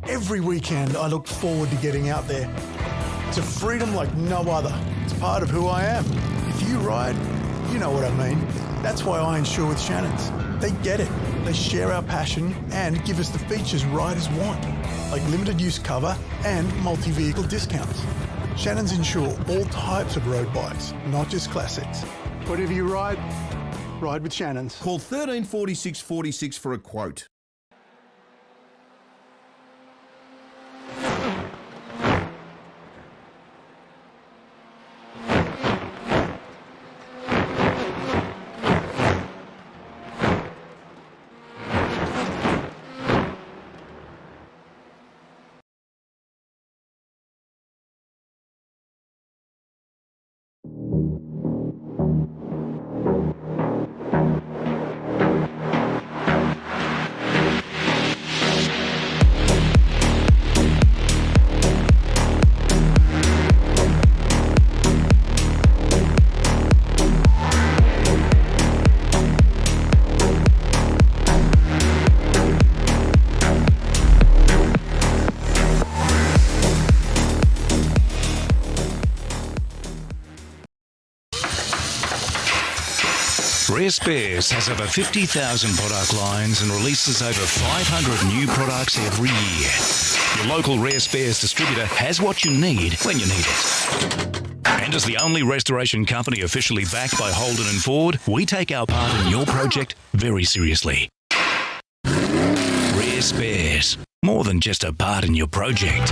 Every weekend I look forward to getting out there. It's a freedom like no other. It's part of who I am. If you ride, you know what I mean. That's why I insure with Shannon's. They get it. They share our passion and give us the features riders want, like limited use cover and multi-vehicle discounts. Shannon's insure all types of road bikes, not just classics. Whatever you ride, ride with Shannon's. Call 134646 for a quote. Rare Spares has over 50,000 product lines and releases over 500 new products every year. Your local Rare Spares distributor has what you need when you need it. And as the only restoration company officially backed by Holden and Ford, we take our part in your project very seriously. Rare Spares, more than just a part in your project.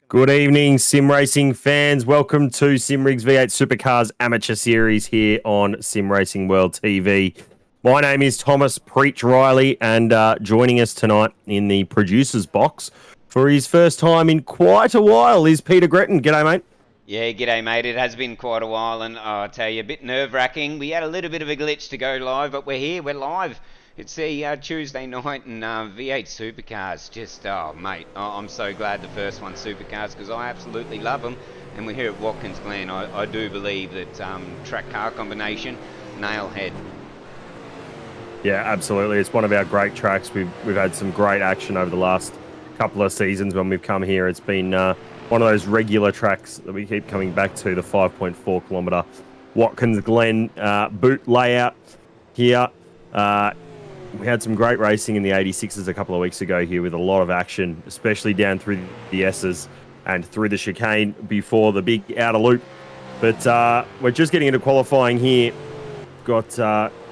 Good evening, sim racing fans. Welcome to Simrigs V8 Supercars Amateur Series here on Sim Racing World TV. My name is Thomas Preech Reily, and joining us tonight in the producer's box for his first time in quite a while is Peter Gretton. G'day, mate. Yeah, g'day, mate. It has been quite a while, and I tell you, a bit nerve-wracking. We had a little bit of a glitch to go live, but we're here. We're live. It's a Tuesday night, and V8 Supercars. Just, oh, mate, I'm so glad the first one Supercars, because I absolutely love them. And we're here at Watkins Glen. I do believe that track car combination, nailhead. Yeah, absolutely. It's one of our great tracks. We've had some great action over the last couple of seasons when we've come here. It's been one of those regular tracks that we keep coming back to, the 5.4 kilometre Watkins Glen boot layout here. We had some great racing in the 86s a couple of weeks ago here with a lot of action, especially down through the S's and through the chicane before the big outer loop. But we're just getting into qualifying here. Got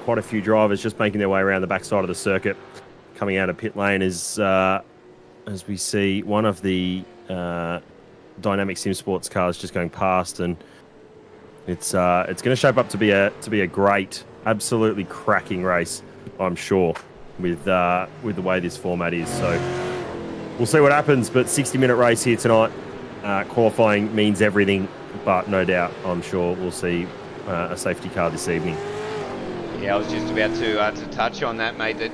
quite a few drivers just making their way around the backside of the circuit, coming out of pit lane as we see one of the Dynamic Sim Sports cars just going past, and it's going to shape up to be a great, absolutely cracking race, I'm sure, with the way this format is. So we'll see what happens. But 60-minute race here tonight. Qualifying means everything, but no doubt, I'm sure we'll see a safety car this evening. Yeah, I was just about to touch on that, mate. That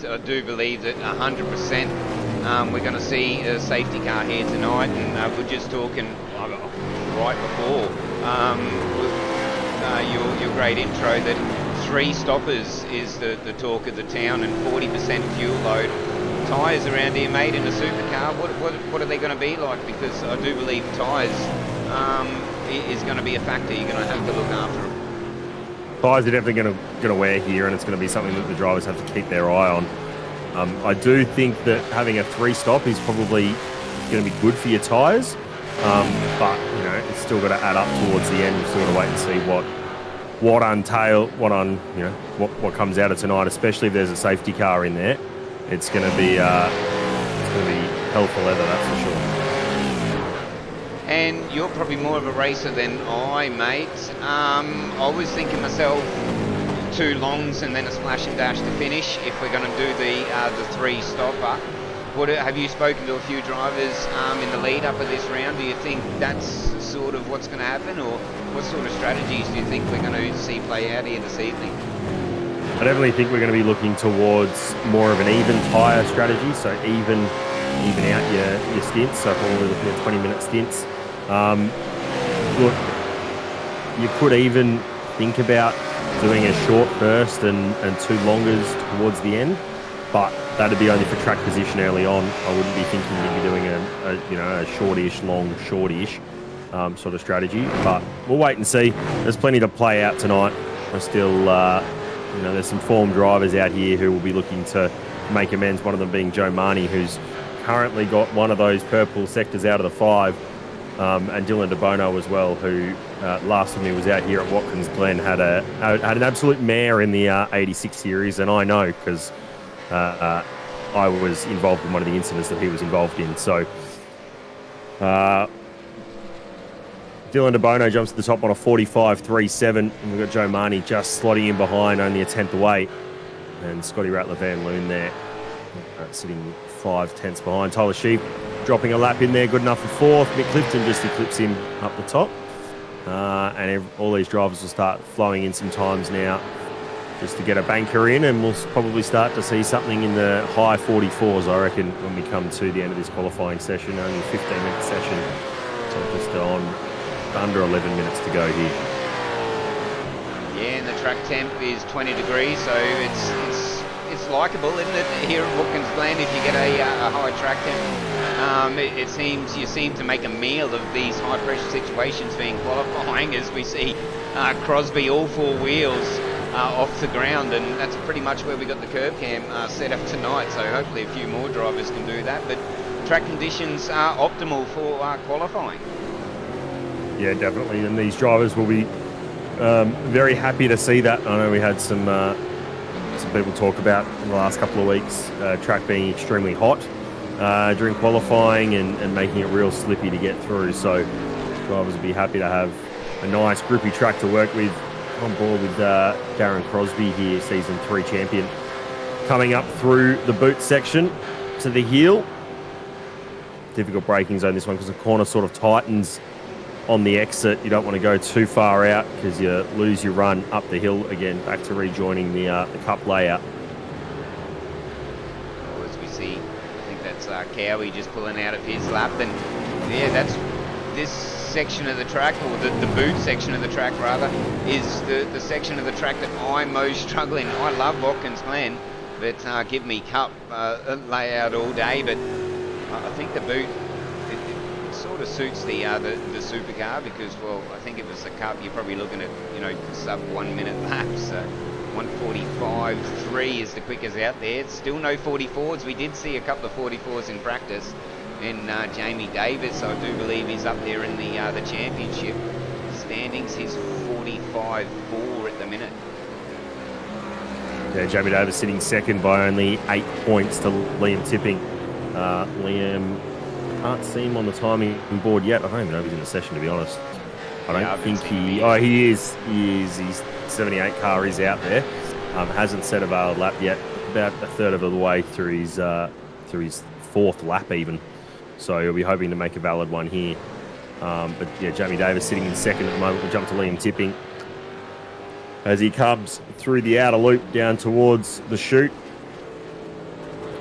I do believe that 100% we're going to see a safety car here tonight, and we're just talking right before your great intro that 3 stoppers is the talk of the town, and 40% fuel load. Tyres around here, mate, in a supercar, what are they going to be like? Because I do believe tyres is going to be a factor. You're going to have to look after them. Tyres are definitely going to wear here, and it's going to be something that the drivers have to keep their eye on. I do think that having a 3-stop is probably going to be good for your tyres, but you know, it's still got to add up towards the end. We've still got to wait and see what comes out of tonight, especially if there's a safety car in there. It's going to be hell for leather, that's for sure. And you're probably more of a racer than I, mate. I was thinking myself 2 longs and then a splash and dash to finish if we're going to do the 3-stopper. Have you spoken to a few drivers in the lead up of this round? Do you think that's sort of what's going to happen, or what sort of strategies do you think we're going to see play out here this evening? I definitely think we're going to be looking towards more of an even tyre strategy, so even out your stints, so probably looking at 20-minute stints. Look, you could even think about doing a short first and 2 longers towards the end, but that'd be only for track position early on. I wouldn't be thinking you'd be doing a shortish, long, shortish sort of strategy, but we'll wait and see. There's plenty to play out tonight. We're still, there's some form drivers out here who will be looking to make amends, one of them being Joe Marnie, who's currently got one of those purple sectors out of the 5, and Dylan De Bono as well, who last time he was out here at Watkins Glen had an absolute mare in the 86 series, and I know because I was involved in one of the incidents that he was involved in. So Dylan De Bono jumps to the top on a 45.37, and we've got Joe Marnie just slotting in behind, only a tenth away, and Scotty Rattler Van Loon there sitting 5 tenths behind. Tyler Sheep dropping a lap in there, good enough for 4th. Mick Clifton just eclipsed him up the top. And all these drivers will start flowing in some times now just to get a banker in, and we'll probably start to see something in the high 44s, I reckon, when we come to the end of this qualifying session. Only a 15-minute session, so just on under 11 minutes to go here. Yeah, and the track temp is 20 degrees, so it's likeable, isn't it, here at Watkins Glen if you get a high track temp. It seems you seem to make a meal of these high pressure situations being qualifying, as we see Crosby all 4 wheels off the ground, and that's pretty much where we got the curb cam set up tonight, so hopefully a few more drivers can do that, but track conditions are optimal for qualifying. Yeah, definitely, and these drivers will be very happy to see that. I know we had some people talk about in the last couple of weeks track being extremely hot during qualifying and making it real slippy to get through, so drivers will be happy to have a nice grippy track to work with. On board with Darren Crosby here, season 3 champion, coming up through the boot section to the heel. Difficult braking zone this one because the corner sort of tightens on the exit. You don't want to go too far out because you lose your run up the hill again, back to rejoining the cup layout. Well, as we see, I think that's Cowie just pulling out of his lap, and yeah, that's this section of the track, or the boot section of the track rather, is the section of the track that I'm most struggling. I love Watkins Glen, but give me cup layout all day, but I think the boot it sort of suits the supercar, because, well, I think if it's a cup you're probably looking at, sub 1 minute laps. 1:45.3 is the quickest out there. It's still no 44s. We did see a couple of 44s in practice. And Jamie Davis, I do believe, is up there in the championship standings. He's 45.4 at the minute. Yeah, Jamie Davis sitting second by only 8 points to Liam Tipping. Liam, can't see him on the timing board yet. I don't even know if he's in the session, to be honest. I don't think he... Oh, he is. His 78 car is out there. Hasn't set a valid lap yet. About a third of the way through his 4th lap even. So he'll be hoping to make a valid one here. But yeah, Jamie Davis sitting in second at the moment. We'll jump to Liam Tipping as he comes through the outer loop down towards the chute.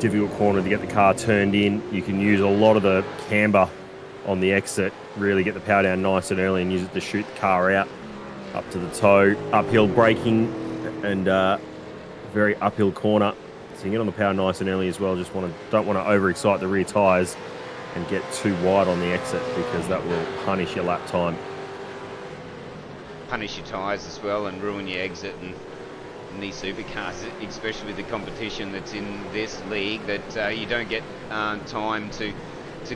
Difficult corner to get the car turned in. You can use a lot of the camber on the exit, really get the power down nice and early and use it to shoot the car out up to the toe. Uphill braking and very uphill corner. So you get on the power nice and early as well. Don't want to overexcite the rear tyres and get too wide on the exit, because that will punish your lap time. Punish your tyres as well and ruin your exit. And in these supercars, especially with the competition that's in this league, that you don't get time to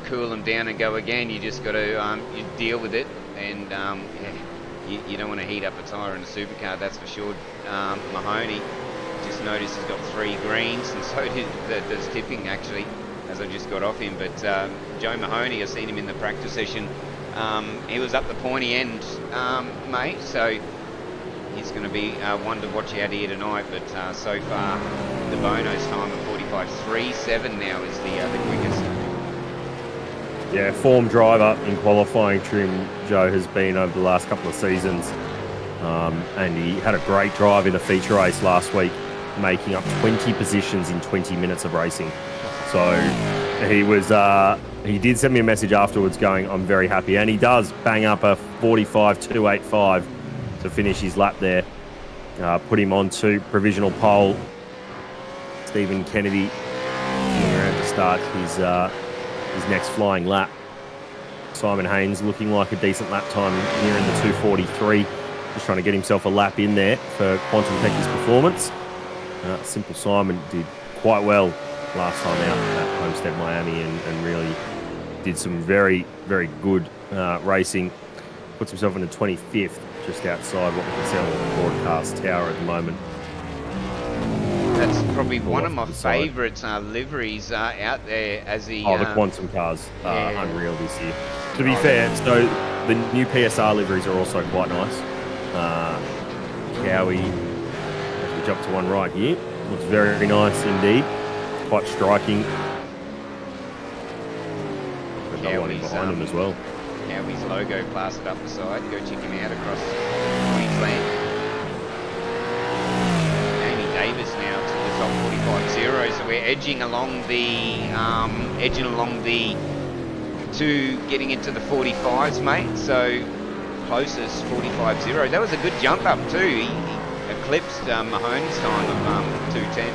cool them down and go again. You just got to you deal with it, and you don't want to heat up a tyre in a supercar, that's for sure. Mahoney, just noticed he's got 3 greens, and so does Tipping actually, as I just got off him. But Joe Mahoney, I've seen him in the practice session. He was up the pointy end, mate, so he's going to be one to watch out here tonight. But so far, the Bono's time of 45.37 now is the quickest. Yeah, form driver in qualifying trim, Joe has been over the last couple of seasons. And he had a great drive in a feature race last week, making up 20 positions in 20 minutes of racing. So he did send me a message afterwards going, I'm very happy. And he does bang up a 45.285 to finish his lap there. Put him onto provisional pole. Stephen Kennedy around to start his next flying lap. Simon Haynes looking like a decent lap time here in the 2:43. Just trying to get himself a lap in there for Quantum Tech's performance. Simple Simon did quite well last time out at Homestead Miami, and really did some very, very good racing. Puts himself in the 25th, just outside what we can see on the broadcast tower at the moment. That's probably one of my favourite liveries out there as the... the Quantum cars are unreal this year. To be fair, so the new PSR liveries are also quite nice. Cowie, as we jump to one right here, looks very, very nice indeed. Quite striking. Got no one in behind him as well. Cowie's logo plastered up the side. Go check him out across Queensland. Amy Davis now to the top 45.0, so we're edging along the to getting into the 45s, mate. So closest 45.0. That was a good jump up too. He eclipsed Mahoney's time of 2:10.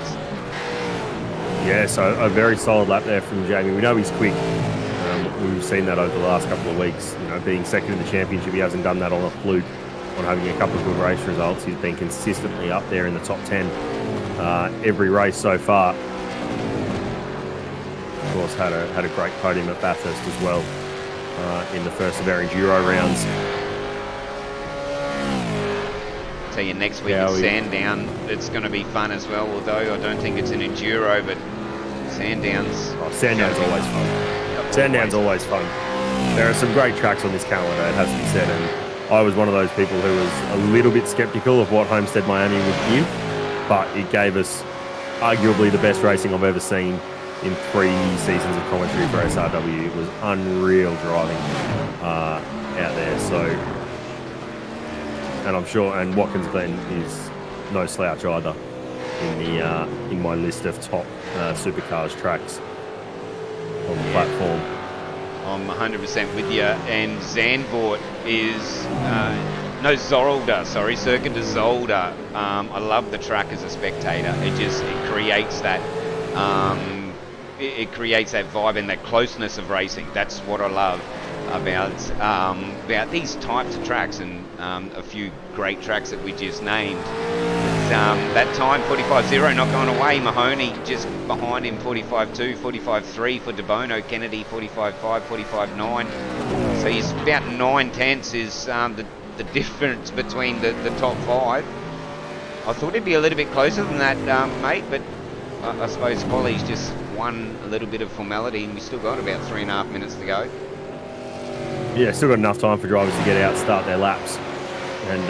Yeah, so a very solid lap there from Jamie. We know he's quick. We've seen that over the last couple of weeks. You know, being second in the championship, he hasn't done that on a fluke, on having a couple of good race results. He's been consistently up there in the top 10 every race so far. Of course, had a great podium at Bathurst as well in the first of our enduro rounds. Tell you, next week is Sandown. It's going to be fun as well, although I don't think it's an enduro, but Sandown's... Oh, Sandown's always fun. Sandown's always fun. There are some great tracks on this calendar, it has to be said, and I was one of those people who was a little bit sceptical of what Homestead Miami would give, but it gave us arguably the best racing I've ever seen in 3 seasons of commentary for SRW. It was unreal driving out there, so... And I'm sure, and Watkins Glen is no slouch either in my list of top supercars tracks on the platform. I'm 100% with you. And Zandvoort is Circuit de Zolder. I love the track as a spectator. It creates that it creates that vibe and that closeness of racing. That's what I love about these types of tracks, and a few great tracks that we just named. That time, 45.0, not going away. Mahoney just behind him, 45.2, 45.3 for DeBono. Kennedy, 45.5, 45.9. So he's about 9/10 is the difference between the top 5. I thought it'd be a little bit closer than that, mate, but I suppose Colley's just won a little bit of formality, and we still got about 3.5 minutes to go. Yeah, still got enough time for drivers to get out, start their laps, and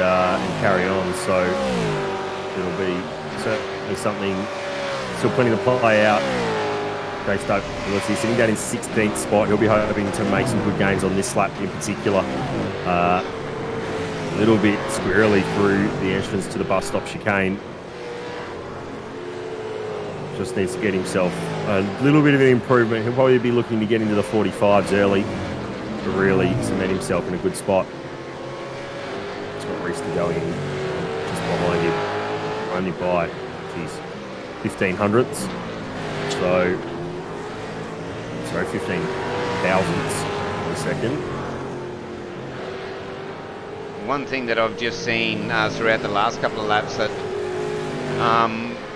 carry on. So it'll be certainly something, still plenty to play out. Great start. He's sitting down in 16th spot. He'll be hoping to make some good gains on this lap in particular. A little bit squirrely through the entrance to the bus stop chicane. Just needs to get himself a little bit of an improvement. He'll probably be looking to get into the 45s early to really cement himself in a good spot. It's got Reely going just behind him. only by, 15 hundredths. So, sorry, 15 thousandths of a second. One thing that I've just seen throughout the last couple of laps that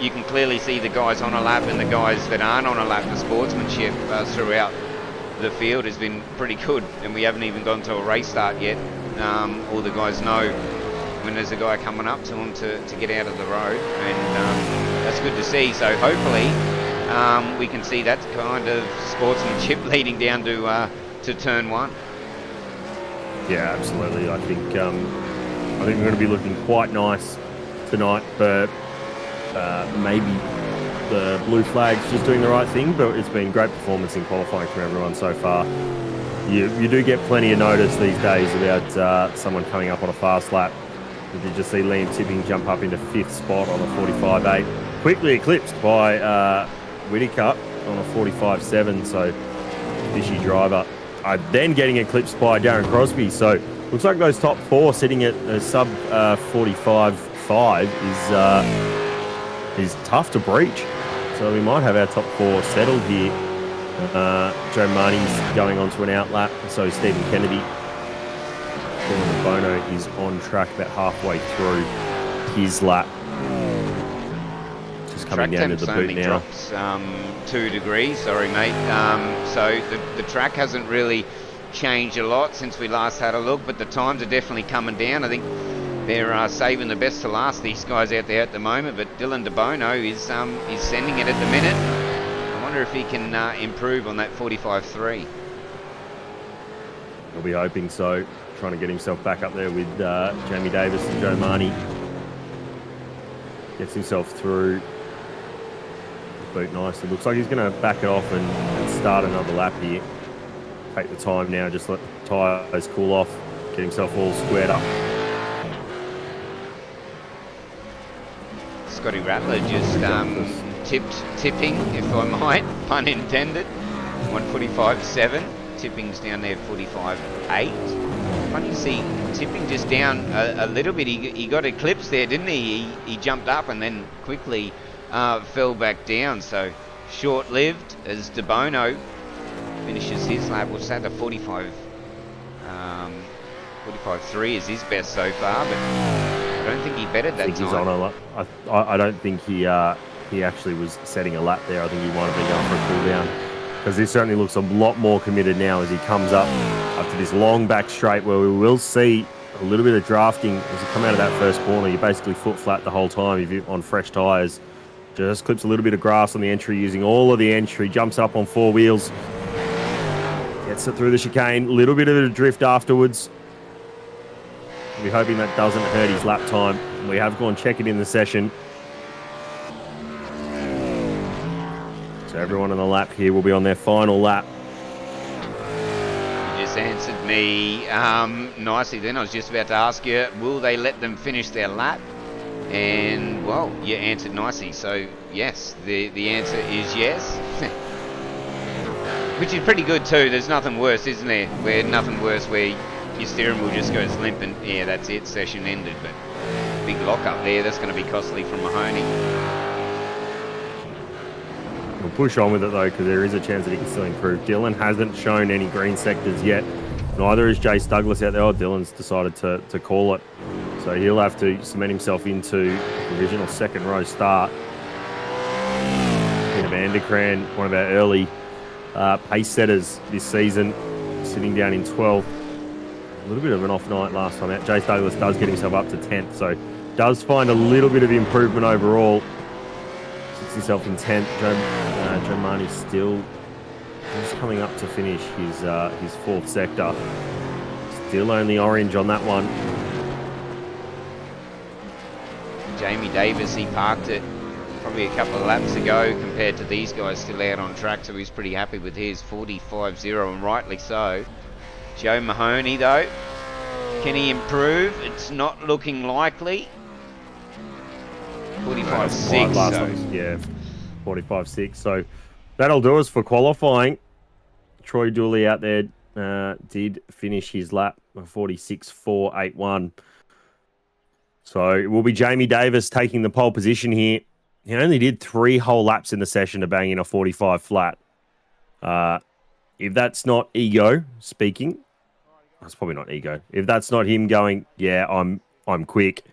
you can clearly see the guys on a lap and the guys that aren't on a lap. The sportsmanship throughout the field has been pretty good, and we haven't even gone to a race start yet. All the guys know when there's a guy coming up to them to get out of the road, and that's good to see. So hopefully we can see that kind of sportsmanship leading down to turn one. Yeah, absolutely. I think we're going to be looking quite nice tonight, but maybe the blue flag's just doing the right thing, but it's been great performance in qualifying from everyone so far. You do get plenty of notice these days about someone coming up on a fast lap. Did you just see Liam Tipping jump up into 5th spot on a 45.8, quickly eclipsed by Whittaker on a 45.7, so fishy driver. Then getting eclipsed by Darren Crosby, so looks like those top 4 sitting at a sub 45.5 is tough to breach. So we might have our top 4 settled here. Joe Marnie's going on to an out lap, so Stephen Kennedy. Dylan Bono is on track about halfway through his lap. Just coming down to the boot now. Drops 2 degrees, sorry mate. So the track hasn't really changed a lot since we last had a look, but the times are definitely coming down. I think they're saving the best to last, these guys out there at the moment, but Dylan De Bono is sending it at the minute. I wonder if he can improve on that 45.3. He'll be hoping so, trying to get himself back up there with Jamie Davis and Joe Marnie. Gets himself through the boot nicely. Looks like he's going to back it off and start another lap here. Take the time now, just let the tyres cool off, get himself all squared up. Scotty Rattler just tipping, if I might, pun intended. 145.7. Tipping's down there 45.8. Funny to see Tipping just down a little bit. He got eclipsed there, didn't he? He jumped up and then quickly fell back down. So short-lived as De Bono finishes his lap. What's that? A 45. 45.3 is his best so far, but I don't think he bettered that time. He's on a lap. I don't think he actually was setting a lap there. I think he might have been going for a cool down, because this certainly looks a lot more committed now as he comes up to this long back straight, where we will see a little bit of drafting as you come out of that first corner. You're basically foot flat the whole time if you're on fresh tyres. Just clips a little bit of grass on the entry, using all of the entry, jumps up on 4 wheels, gets it through the chicane, a little bit of a drift afterwards. We're hoping that doesn't hurt his lap time. We have gone check it in the session. So everyone on the lap here will be on their final lap. You just answered me nicely then. I was just about to ask you, will they let them finish their lap? And, well, you answered nicely. So, yes, the answer is yes. Which is pretty good too. There's nothing worse, isn't there? Nothing worse where your steering wheel just goes limp and, yeah, that's it, session ended. But big lock up there, that's going to be costly for Mahoney. We'll push on with it though, because there is a chance that he can still improve. Dylan hasn't shown any green sectors yet. Neither is Jace Douglas out there. Oh, Dylan's decided to call it. So he'll have to cement himself into provisional second row start. Peter Vanderkran, one of our early pace setters this season, sitting down in 12th. A little bit of an off night last time out. Jace Douglas does get himself up to 10th, so does find a little bit of improvement overall. Sits himself in 10th. Joe Marnie still just coming up to finish his 4th sector. Still only orange on that one. Jamie Davis, he parked it probably a couple of laps ago compared to these guys still out on track, so he's pretty happy with his 45.0, and rightly so. Joe Mahoney though, can he improve? It's not looking likely. 45.6 so. Yeah, 45.6. So that'll do us for qualifying. Troy Dooley out there did finish his lap 46.481. So it will be Jamie Davis taking the pole position here. He only did 3 whole laps in the session to bang in a 45 flat. If that's not ego speaking, that's probably not ego. If that's not him going, yeah, I'm quick,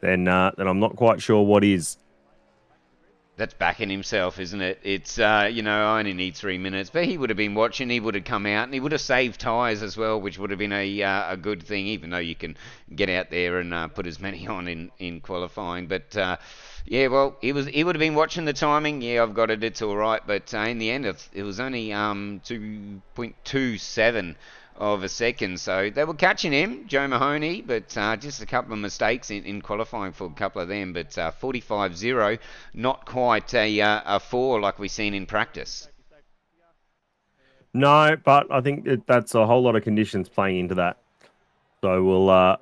then I'm not quite sure what is. That's backing himself, isn't it? It's, you know, I only need 3 minutes. But he would have been watching, he would have come out, and he would have saved tyres as well, which would have been a good thing, even though you can get out there and put as many on in qualifying. But, yeah, well, he would have been watching the timing. Yeah, I've got it, it's all right. But in the end, it was only 2.27 of a second. So they were catching him, Joe Mahoney, but just a couple of mistakes in qualifying for a couple of them. But 45-0, not quite a 4 like we've seen in practice. No, but I think that's a whole lot of conditions playing into that. So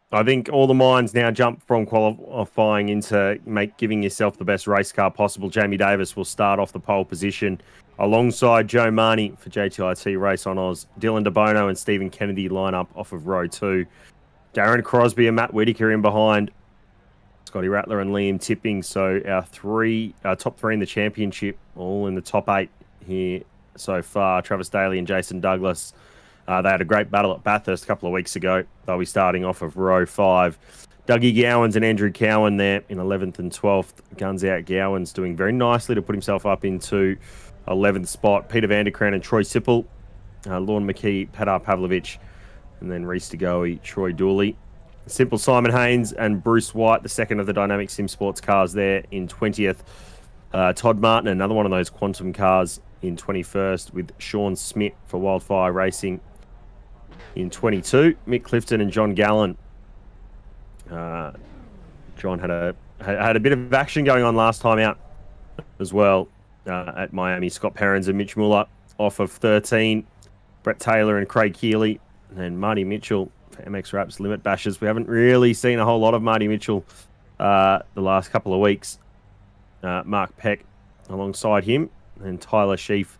I think all the minds now jump from qualifying into giving yourself the best race car possible. Jamie Davis will start off the pole position alongside Joe Marnie for JTIT Race on Oz. Dylan DeBono and Stephen Kennedy line up off of row 2. Darren Crosby and Matt Whitaker in behind. Scotty Rattler and Liam Tipping. So our top 3 in the championship, all in the top 8 here so far. Travis Daly and Jason Douglas. They had a great battle at Bathurst a couple of weeks ago. They'll be starting off of row 5. Dougie Gowans and Andrew Cowan there in 11th and 12th. Guns out. Gowans doing very nicely to put himself up into 11th spot. Peter Vanderkrant and Troy Sipple. Lorne McKee, Padar Pavlovich, and then Reese DeGoey, Troy Dooley. Simple Simon Haynes and Bruce White, the second of the Dynamic Sim Sports cars there in 20th. Todd Martin, another one of those Quantum cars in 21st, with Sean Smith for Wildfire Racing in 22. Mick Clifton and John Gallen. John had a bit of action going on last time out as well at Miami. Scott Perrins and Mitch Muller off of 13. Brett Taylor and Craig Keeley, and then Marty Mitchell for MX Raps Limit Bashers. We haven't really seen a whole lot of Marty Mitchell the last couple of weeks. Mark Peck alongside him, and Tyler Sheaf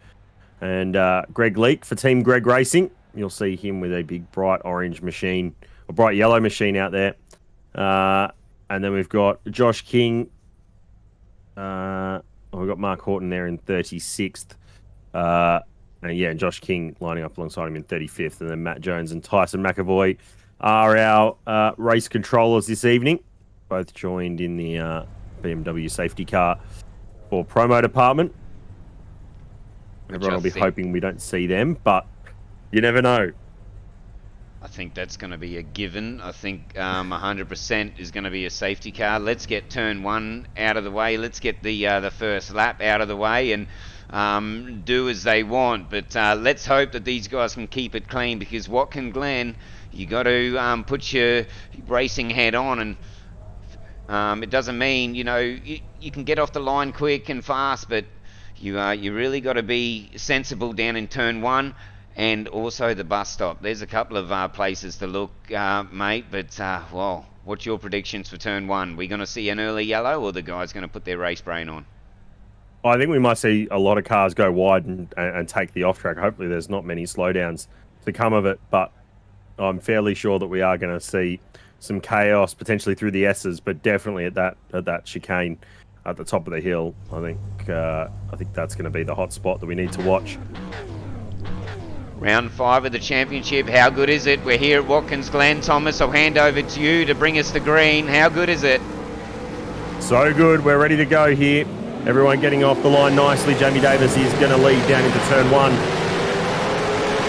and Greg Leake for Team Greg Racing. You'll see him with a big bright orange machine, or bright yellow machine out there. And then we've got Josh King. We've got Mark Horton there in 36th. And Josh King lining up alongside him in 35th. And then Matt Jones and Tyson McAvoy are our race controllers this evening. Both joined in the BMW safety car for promo department. Everyone will be hoping we don't see them, but you never know. I think that's going to be a given. I think 100% is going to be a safety car. Let's get turn 1 out of the way. Let's get the first lap out of the way and do as they want. But let's hope that these guys can keep it clean, because Watkins Glen, you got to put your racing head on, and it doesn't mean you can get off the line quick and fast, but you really got to be sensible down in turn 1. And also the bus stop. There's a couple of places to look, mate. But, well, what's your predictions for turn 1? We going to see an early yellow, or the guys going to put their race brain on? I think we might see a lot of cars go wide and take the off-track. Hopefully there's not many slowdowns to come of it. But I'm fairly sure that we are going to see some chaos, potentially through the S's, but definitely at that chicane at the top of the hill. I think that's going to be the hot spot that we need to watch. Round 5 of the championship. How good is it? We're here at Watkins Glen. Thomas, I'll hand over to you to bring us the green. How good is it? So good. We're ready to go here. Everyone getting off the line nicely. Jamie Davis is going to lead down into turn 1.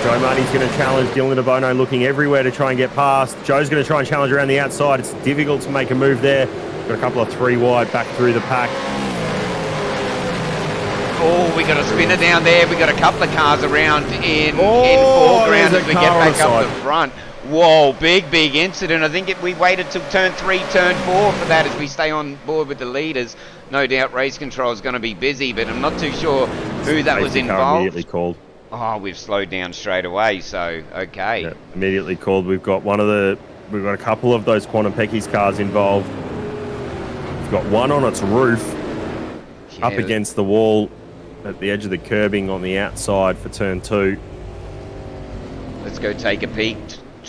Joe Marty's going to challenge. Dylan DeBono looking everywhere to try and get past. Joe's going to try and challenge around the outside. It's difficult to make a move there. Got a couple of 3 wide back through the pack. Oh, we got a spinner down there. We got a couple of cars around in foreground as we get back up the front. Whoa, big incident. I think we waited till turn 3, turn 4 for that as we stay on board with the leaders. No doubt race control is going to be busy, but I'm not too sure who that was involved. Immediately called. Oh, we've slowed down straight away, so okay. Yeah, immediately called. We've got a couple of those Quantum Peckies cars involved. We've got one on its roof, up against the wall at the edge of the curbing on the outside for turn 2. Let's go take a peek.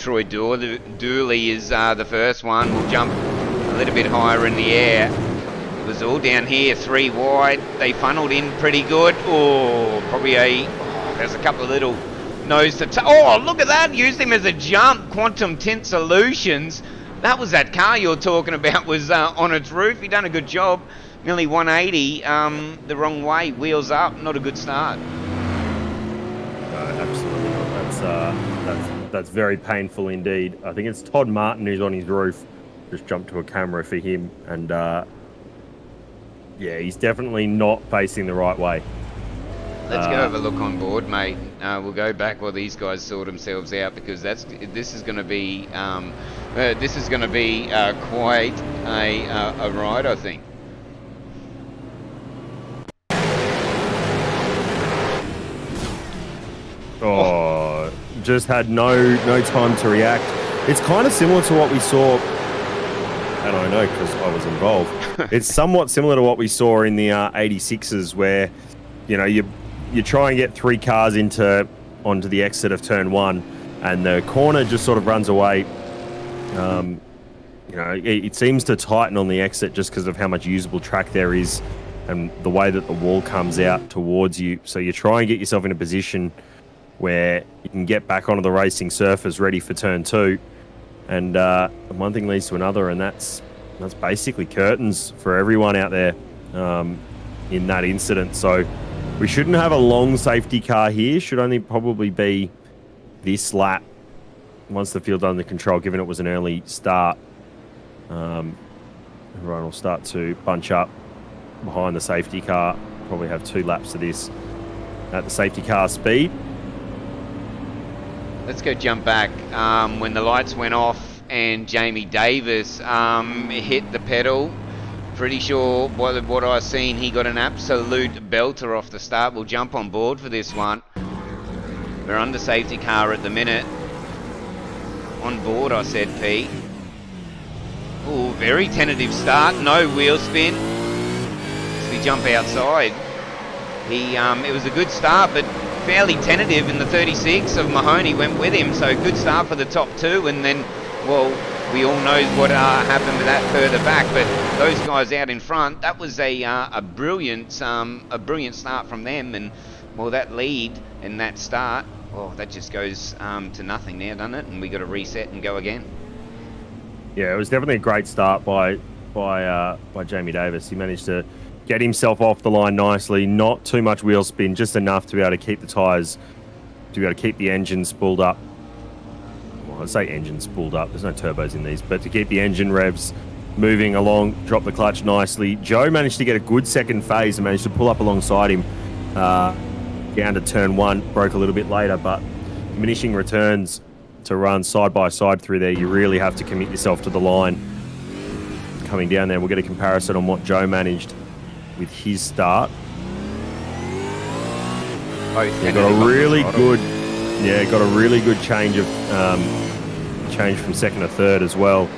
Troy Dooley is the first one. We'll jump a little bit higher in the air. It was all down here, 3 wide. They funneled in pretty good. Oh, probably there's a couple of little nose to oh, look at that. Used him as a jump. Quantum Tint Solutions. That was that car you're talking about, was on its roof. He done a good job. Nearly 180 the wrong way. Wheels up. Not a good start. Absolutely not. That's very painful indeed. I think it's Todd Martin who's on his roof. Just jumped to a camera for him. And yeah, he's definitely not facing the right way. Let's go have a look on board, mate. We'll go back while these guys sort themselves out, because this is going to be quite a ride, I think. Oh, just had no time to react. It's kind of similar to what we saw, and I know because I was involved. It's somewhat similar to what we saw in the 86s, where you try and get 3 cars onto the exit of turn 1, and the corner just sort of runs away. It seems to tighten on the exit just because of how much usable track there is, and the way that the wall comes out towards you. So you try and get yourself in a position where you can get back onto the racing surface ready for turn 2, and one thing leads to another, and that's basically curtains for everyone out there in that incident. So we shouldn't have a long safety car here. Should only probably be this lap once the field's under control, given it was an early start. Everyone will start to bunch up behind the safety car. Probably have 2 laps of this at the safety car speed. Let's go jump back. When the lights went off and Jamie Davis hit the pedal, pretty sure what I've seen, he got an absolute belter off the start. We'll jump on board for this one. We're under safety car at the minute. On board, I said, Pete. Oh, very tentative start. No wheel spin. As we jump outside. It was a good start, but fairly tentative in the 36 of Mahoney went with him, so good start for the top 2, and then, well, we all know what happened with that further back, but those guys out in front, that was a brilliant start from them, and well, that lead and that start, well, that just goes to nothing now, doesn't it? And we got to reset and go again. Yeah, it was definitely a great start by Jamie Davis. He managed to get himself off the line nicely, not too much wheel spin, just enough to be able to keep the tyres, to be able to keep the engine spooled up. Well, I say engine spooled up, there's no turbos in these, but to keep the engine revs moving along, drop the clutch nicely. Joe managed to get a good second phase and managed to pull up alongside him down to turn 1, broke a little bit later, but diminishing returns to run side by side through there, you really have to commit yourself to the line. Coming down there, we'll get a comparison on what Joe managed with his start. Got a really good change from second to third as well.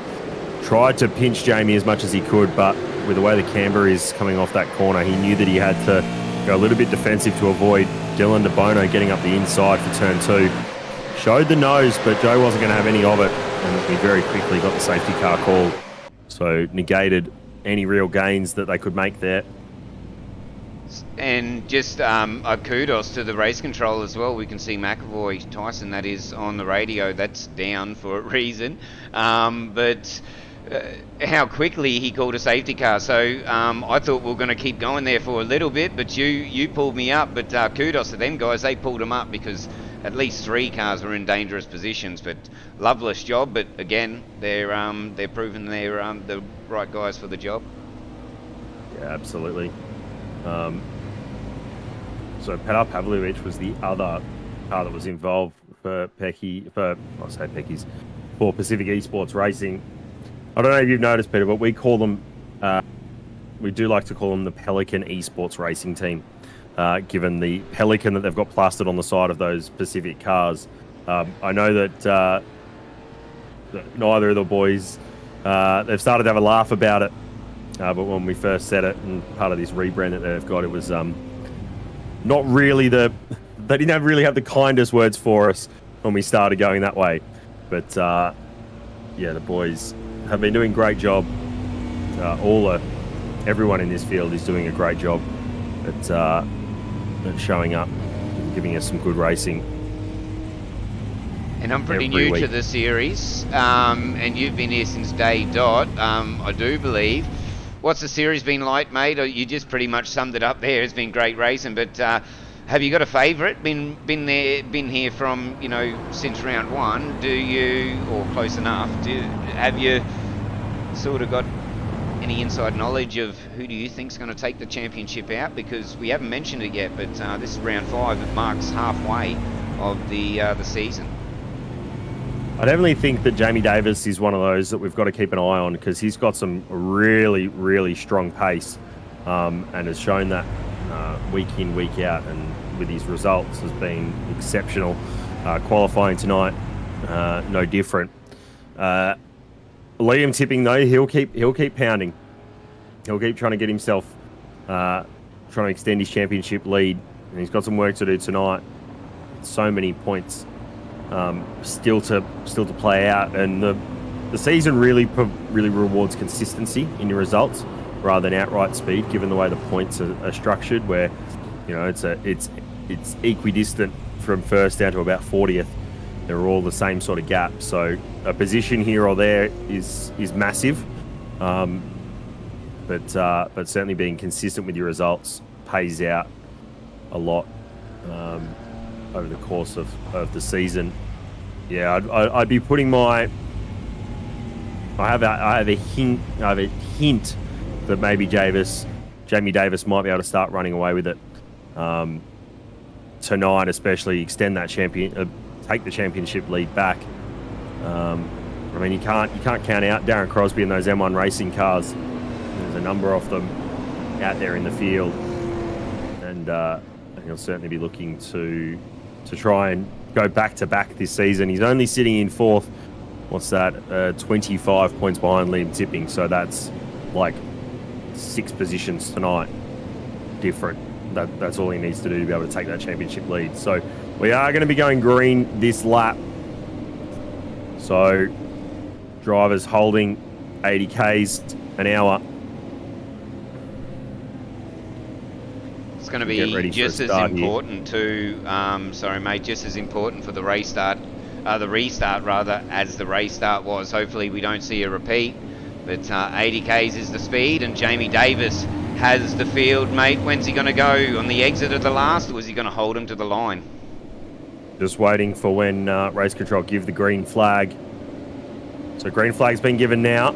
Tried to pinch Jamie as much as he could, but with the way the camber is coming off that corner, he knew that he had to go a little bit defensive to avoid Dylan DeBono getting up the inside for turn 2. Showed the nose, but Joe wasn't going to have any of it, and we very quickly got the safety car called. So negated any real gains that they could make there. And just a kudos to the race control as well. We can see McAvoy, Tyson, that is on the radio. That's down for a reason. But how quickly he called a safety car. So I thought we were going to keep going there for a little bit, but you pulled me up. But kudos to them guys. They pulled them up because at least 3 cars were in dangerous positions. But loveless job. But again, they're proving they're the right guys for the job. Yeah, absolutely. So Petar Pavlovic was the other car that was involved for Pacific Esports Racing. I don't know if you've noticed, Peter, but we do like to call them the Pelican Esports Racing Team, given the pelican that they've got plastered on the side of those Pacific cars. I know that neither of the boys, they've started to have a laugh about it. But when we first said it, and part of this rebrand that they've got, it was not really they didn't really have the kindest words for us when we started going that way. But yeah, the boys have been doing a great job. Everyone in this field is doing a great job at showing up, giving us some good racing. And I'm pretty new to the series, and you've been here since day dot, I do believe. What's the series been like, mate? You just pretty much summed it up there. It's been great racing, but have you got a favourite? Been here from, you know, since round one? Do you, or close enough? Have you sort of got any inside knowledge of who do you think's going to take the championship out? Because we haven't mentioned it yet, but this is round 5. It marks halfway of the season. I definitely think that Jamie Davis is one of those that we've got to keep an eye on, because he's got some really, really strong pace, and has shown that week in, week out, and with his results has been exceptional. Qualifying tonight, no different. Liam Tipping, though, he'll keep pounding. He'll keep trying to get himself, trying to extend his championship lead, and he's got some work to do tonight. So many points still to play out, and the season really rewards consistency in your results rather than outright speed, given the way the points are structured, where, you know, it's equidistant from first down to about 40th. They're all the same sort of gap, so a position here or there is massive, but certainly being consistent with your results pays out a lot over the course of the season. Yeah, I'd be putting my. I have a hint that maybe Jamie Davis might be able to start running away with it tonight, especially extend that take the championship lead back. I mean, you can't count out Darren Crosby and those M1 racing cars. There's a number of them out there in the field, and he'll certainly be looking to try and go back to back this season. He's only sitting in 4th. What's that? 25 points behind Liam Tipping. So that's like 6 positions tonight different. That's all he needs to do to be able to take that championship lead. So we are going to be going green this lap. So drivers holding 80 k's an hour. It's going to be just as important just as important for the restart rather, as the restart was. Hopefully we don't see a repeat, but 80 k's is the speed, and Jamie Davis has the field, mate. When's he going to go? On the exit of the last, or is he going to hold him to the line? Just waiting for when race control give the green flag. So green flag's been given now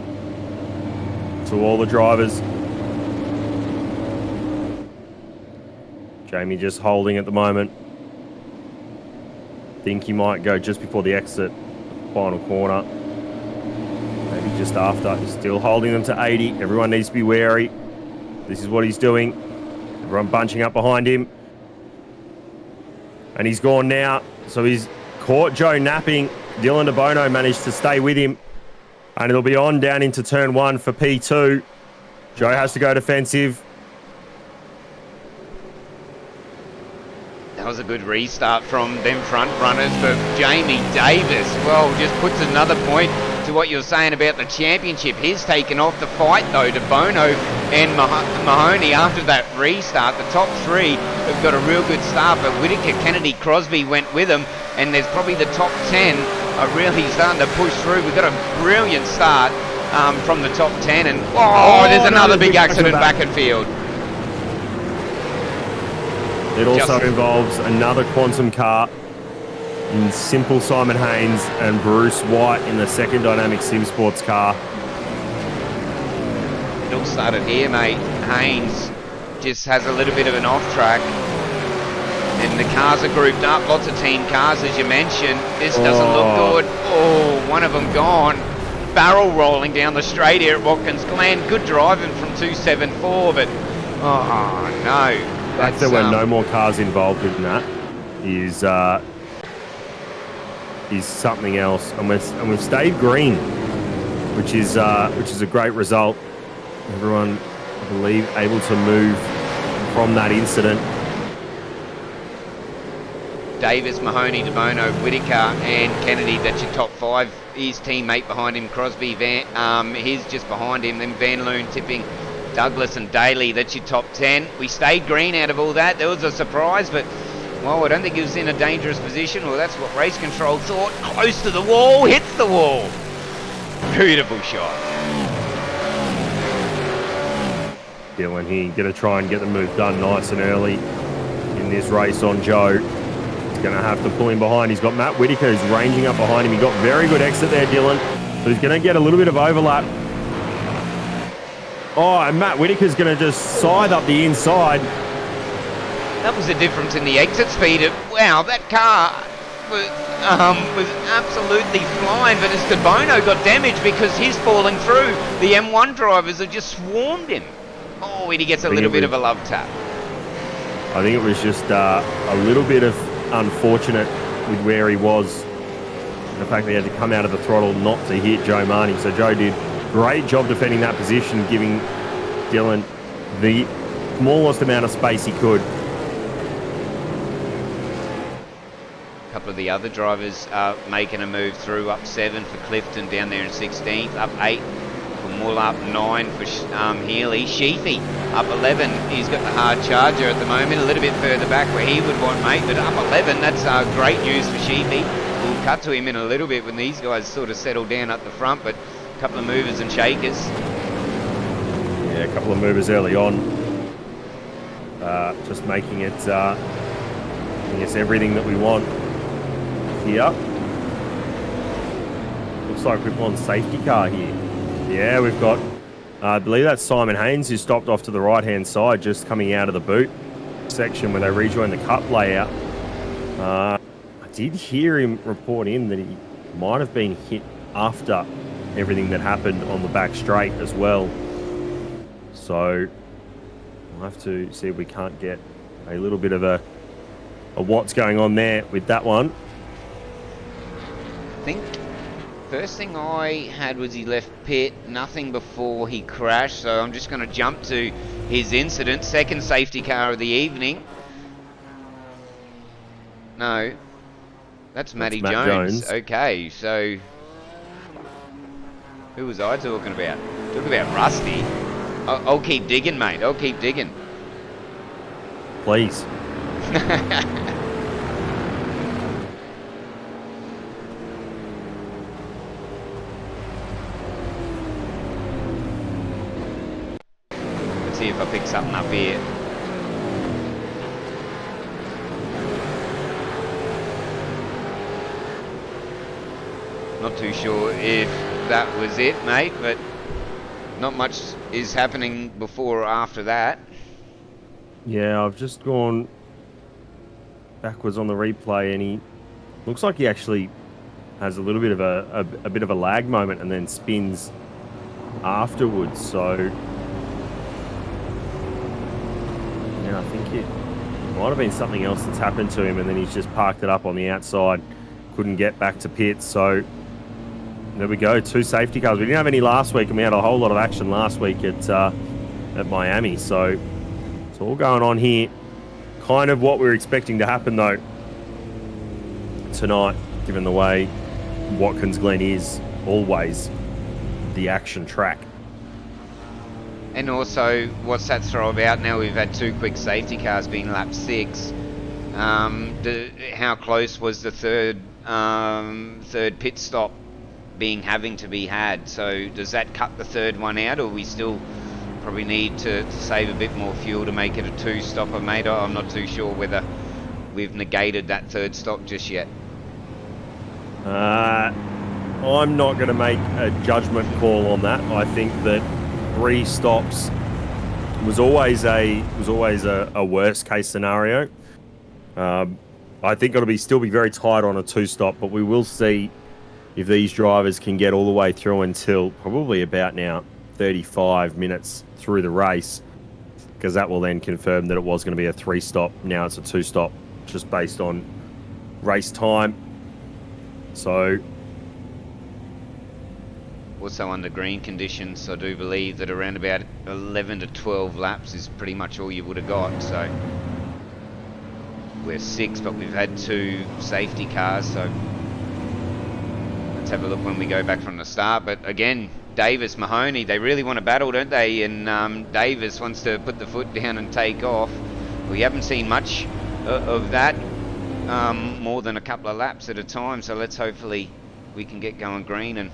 to all the drivers. Jamie just holding at the moment. Think he might go just before the exit, final corner. Maybe just after. He's still holding them to 80. Everyone needs to be wary. This is what he's doing. Everyone bunching up behind him. And he's gone now. So he's caught Joe napping. Dylan DeBono managed to stay with him. And it'll be on down into turn 1 for P2. Joe has to go defensive. That was a good restart from them front runners, but Jamie Davis, well, just puts another point to what you're saying about the championship. He's taken off the fight, though, to Bono and Mahoney after that restart. The top 3 have got a real good start, but Whitaker, Kennedy, Crosby went with them, and there's probably the top 10 are really starting to push through. We've got a brilliant start from the top 10, and there's another big accident back at field. It also involves another Quantum car in Simple Simon Haynes and Bruce White in the second Dynamic Sim Sports car. It all started here, mate. Haynes just has a little bit of an off track, and the cars are grouped up. Lots of team cars, as you mentioned. This doesn't look good. Oh, one of them gone. Barrel rolling down the straight here at Watkins Glen. Good driving from 274, but oh no. The fact that there were no more cars involved in that is something else, and we've stayed green, which is a great result. Everyone, I believe, able to move from that incident. Davis, Mahoney, DeBono, Whitaker and Kennedy. That's your top 5. His teammate behind him, Crosby, he's just behind him. Then Van Loon tipping Douglas and Daly. That's your top 10. We stayed green out of all that. There was a surprise, but well, I don't think he was in a dangerous position. Well, that's what race control thought. Close to the wall, hits the wall. Beautiful shot. Dylan here, going to try and get the move done nice and early in this race on Joe. He's going to have to pull him behind. He's got Matt Whitaker who's ranging up behind him. He got very good exit there, Dylan. So he's going to get a little bit of overlap. Oh, and Matt Whitaker's going to just scythe up the inside. That was the difference in the exit speed. Wow, that car was absolutely flying, but as DeBono got damaged because he's falling through, the M1 drivers have just swarmed him. Oh, and he gets a little bit of a love tap. I think it was just a little bit of unfortunate with where he was. And the fact that he had to come out of the throttle not to hit Joe Marnie. So Joe did a great job defending that position, giving Dylan the smallest amount of space he could. A couple of the other drivers are making a move through. Up 7 for Clifton down there in 16th. Up 8 for Mull. Up 9 for Healy. Sheafy up 11. He's got the hard charger at the moment. A little bit further back where he would want, mate. But up 11, that's great news for Sheafy. We'll cut to him in a little bit when these guys sort of settle down at the front. But a couple of movers and shakers. Yeah, a couple of movers early on. Just making it, I guess, everything that we want here. Looks like we've won safety car here. Yeah, we've got, I believe that's Simon Haynes who stopped off to the right-hand side, just coming out of the boot section where they rejoined the cup layout. I did hear him report in that he might have been hit after everything that happened on the back straight as well. So we'll have to see if we can't get a little bit of a what's going on there with that one. I think first thing I had was he left pit, nothing before he crashed, so I'm just going to jump to his incident. Second safety car of the evening. No, that's Matty Jones. Okay, so who was I talking about? Talking about Rusty. I'll keep digging, mate. I'll keep digging. Please. Let's see if I pick something up here. Not too sure if that was it, mate, but not much is happening before or after that. Yeah, I've just gone backwards on the replay, and he looks like he actually has a little bit of a bit of a lag moment and then spins afterwards. So yeah, I think it might have been something else that's happened to him, and then he's just parked it up on the outside, couldn't get back to pits. So there we go, 2 safety cars. We didn't have any last week, and we had a whole lot of action last week at Miami. So it's all going on here. Kind of what we were expecting to happen, though, tonight, given the way Watkins Glen is always the action track. And also, what's that throw about now? We've had 2 quick safety cars being lap 6. How close was the third pit stop having to be had? So does that cut the third one out, or we still probably need to save a bit more fuel to make it a 2-stopper, mate? I'm not too sure whether we've negated that third stop just yet. I'm not going to make a judgment call on that. I think that 3 stops was always a worst case scenario. I think it'll still be very tight on a 2-stop, but we will see if these drivers can get all the way through until probably about now 35 minutes through the race, because that will then confirm that it was going to be a 3-stop. Now it's a 2-stop, just based on race time. So also under green conditions, I do believe that around about 11 to 12 laps is pretty much all you would have got. So we're 6, but we've had 2 safety cars, so let's have a look when we go back from the start. But again, Davis, Mahoney, they really want to battle, don't they? And Davis wants to put the foot down and take off. We haven't seen much of that, more than a couple of laps at a time, so let's hopefully we can get going green and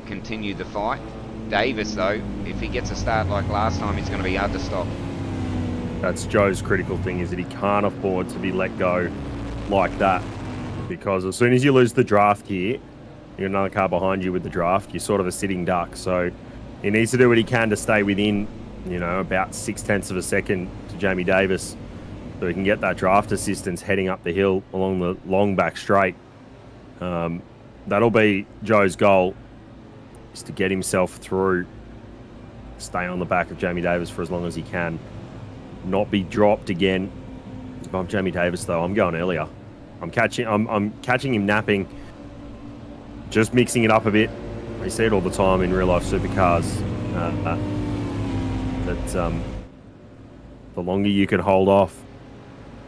continue the fight. Davis, though, if he gets a start like last time, it's going to be hard to stop. That's Joe's critical thing, is that he can't afford to be let go like that, because as soon as you lose the draft here, you're another car behind you with the draft, you're sort of a sitting duck. So he needs to do what he can to stay within, you know, about 0.6 of a second to Jamie Davis, so he can get that draft assistance heading up the hill along the long back straight. That'll be Joe's goal, is to get himself through, stay on the back of Jamie Davis for as long as he can, not be dropped again. If I'm Jamie Davis, though, I'm going earlier. I'm catching him napping, just mixing it up a bit. We see it all the time in real life supercars. The longer you can hold off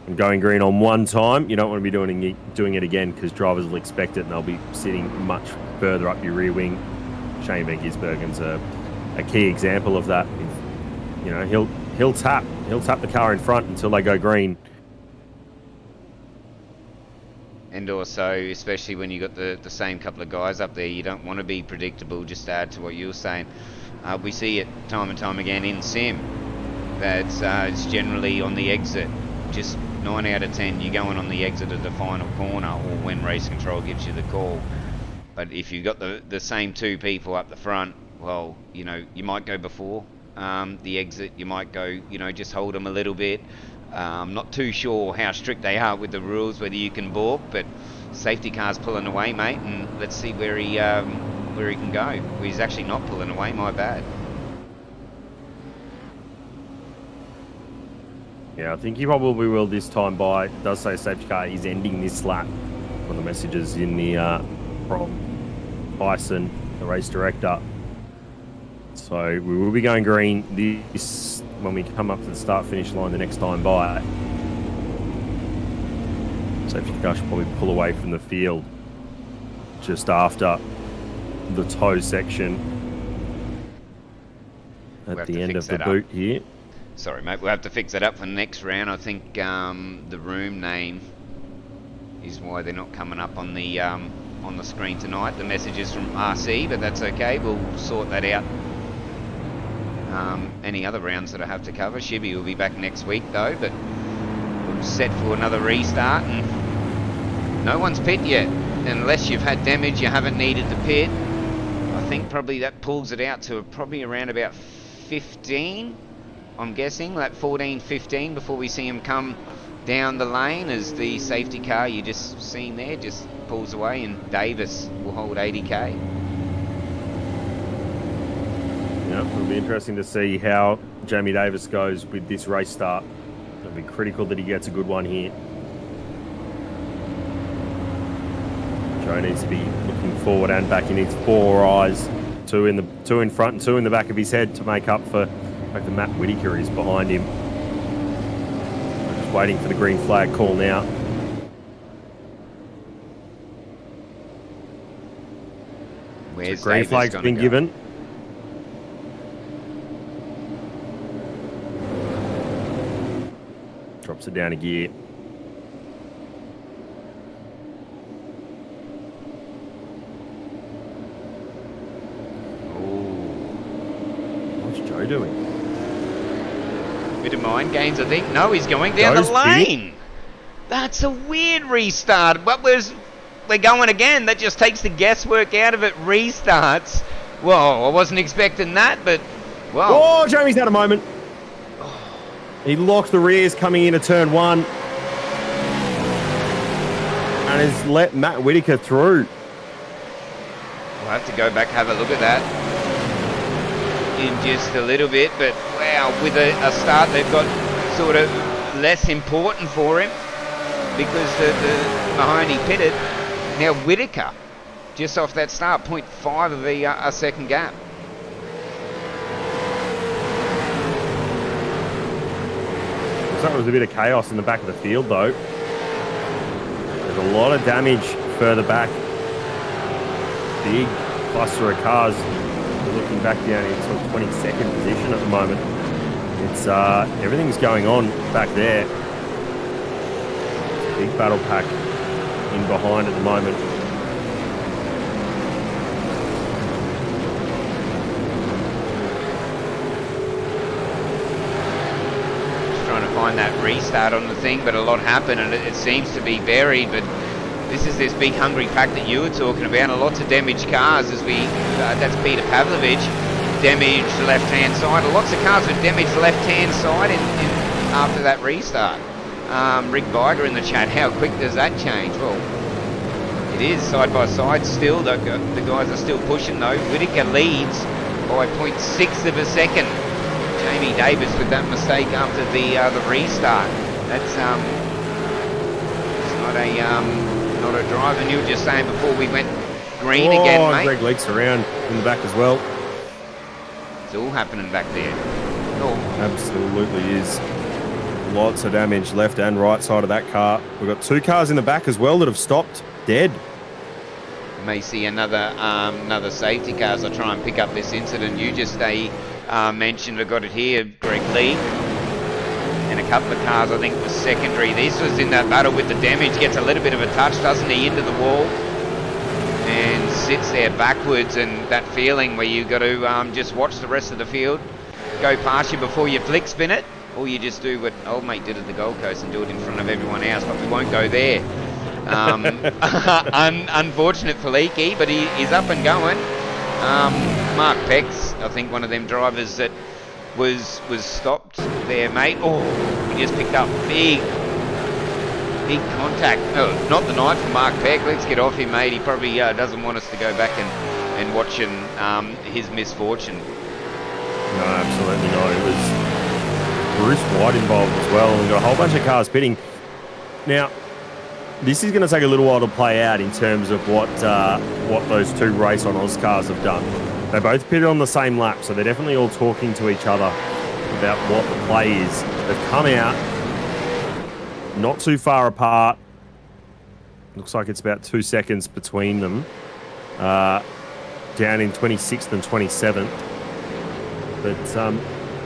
and going green on one time, you don't want to be doing it again, because drivers will expect it and they'll be sitting much further up your rear wing. Shane Van Gisbergen's a key example of that. You know, he'll tap the car in front until they go green. And also, especially when you got the same couple of guys up there, you don't want to be predictable. Just to add to what you were saying, we see it time and time again in sim that it's generally on the exit. Just 9 out of 10, you're going on the exit of the final corner, or when race control gives you the call. But if you've got the same 2 people up the front, well, you know, you might go before the exit. You might go, you know, just hold them a little bit. I'm not too sure how strict they are with the rules, whether you can balk, but safety car's pulling away, mate, and let's see where he can go. Well, he's actually not pulling away, my bad. Yeah, I think he probably will this time by. It does say safety car is ending this lap on the messages in the from Bison, the race director. So we will be going green this when we come up to the start-finish line the next time by. Safety car should probably pull away from the field just after the toe section at the end of the boot here. Sorry, mate. We'll have to fix that up for the next round. I think the room name is why they're not coming up on the screen tonight. The message is from RC, but that's okay. We'll sort that out. Any other rounds that I have to cover. Shibby will be back next week, though, but we're set for another restart, and no one's pit yet. Unless you've had damage, you haven't needed the pit. I think probably that pulls it out to probably around about 15. I'm guessing, like 14, 15, before we see him come down the lane, as the safety car you just seen there just pulls away, and Davis will hold 80k. Yeah, it'll be interesting to see how Jamie Davis goes with this race start. It'll be critical that he gets a good one here. Joe needs to be looking forward and back. He needs 4 eyes, 2 in front and 2 in the back of his head to make up for. The Matt Whitaker is behind him. Just waiting for the green flag call now. Where's so green flag's been given. Drops it down a gear. What's Joe doing? Bit of mind games, I think. No, he's going down the lane. That's a weird restart. We're going again. That just takes the guesswork out of it. Restarts. Whoa, I wasn't expecting that, but wow. Oh, Jamie's had a moment. He locked the rears coming into turn 1 and has let Matt Whitaker through. We'll have to go back and have a look at that in just a little bit, but wow, with a start they've got sort of less important for him because the Mahoney pitted. Now Whitaker, just off that start, 0.5 of a second gap. Looks like there was a bit of chaos in the back of the field, though. There's a lot of damage further back. Big cluster of cars. We're looking back down in sort of 22nd position at the moment. It's everything's going on back there. Big battle pack in behind at the moment. Just trying to find that restart on the thing, but a lot happened and it seems to be varied. But this is this big hungry pack that you were talking about, and lots of damaged cars as we, that's Peter Pavlovich, damaged left-hand side. Lots of cars with damaged left-hand side in after that restart. Rick Biger in the chat, how quick does that change? Well, it is side by side still. The guys are still pushing though. Whittaker leads by 0.6 of a second. Jamie Davis with that mistake after the restart. That's it's not a drive. And you were just saying before we went green again, mate. Greg Leak's around in the back as well. It's all happening back there. Oh. Absolutely is. Lots of damage left and right side of that car. We've got two cars in the back as well that have stopped dead. May see another safety car as I try and pick up this incident. You just mentioned, I got it here, Greg Lee. And a couple of cars I think was secondary. This was in that battle with the damage. Gets a little bit of a touch, doesn't he, into the wall. And sits there backwards, and that feeling where you got to just watch the rest of the field go past you before you flick spin it. Or you just do what old mate did at the Gold Coast and do it in front of everyone else, but we won't go there. Unfortunate for Leakey, but he's up and going. Mark Peck's, I think, one of them drivers that was stopped there, mate. Oh, he just picked up big contact. Oh, not the night for Mark Peck. Let's get off him, mate. He probably doesn't want us to go back and watch his misfortune. No, absolutely not. It was Bruce White involved as well. We've got a whole bunch of cars pitting. Now, this is going to take a little while to play out in terms of what those two Race on Oz cars have done. They both pitted on the same lap, so they're definitely all talking to each other about what the play is. They've come out not too far apart. Looks like it's about 2 seconds between them. Down in 26th and 27th. But I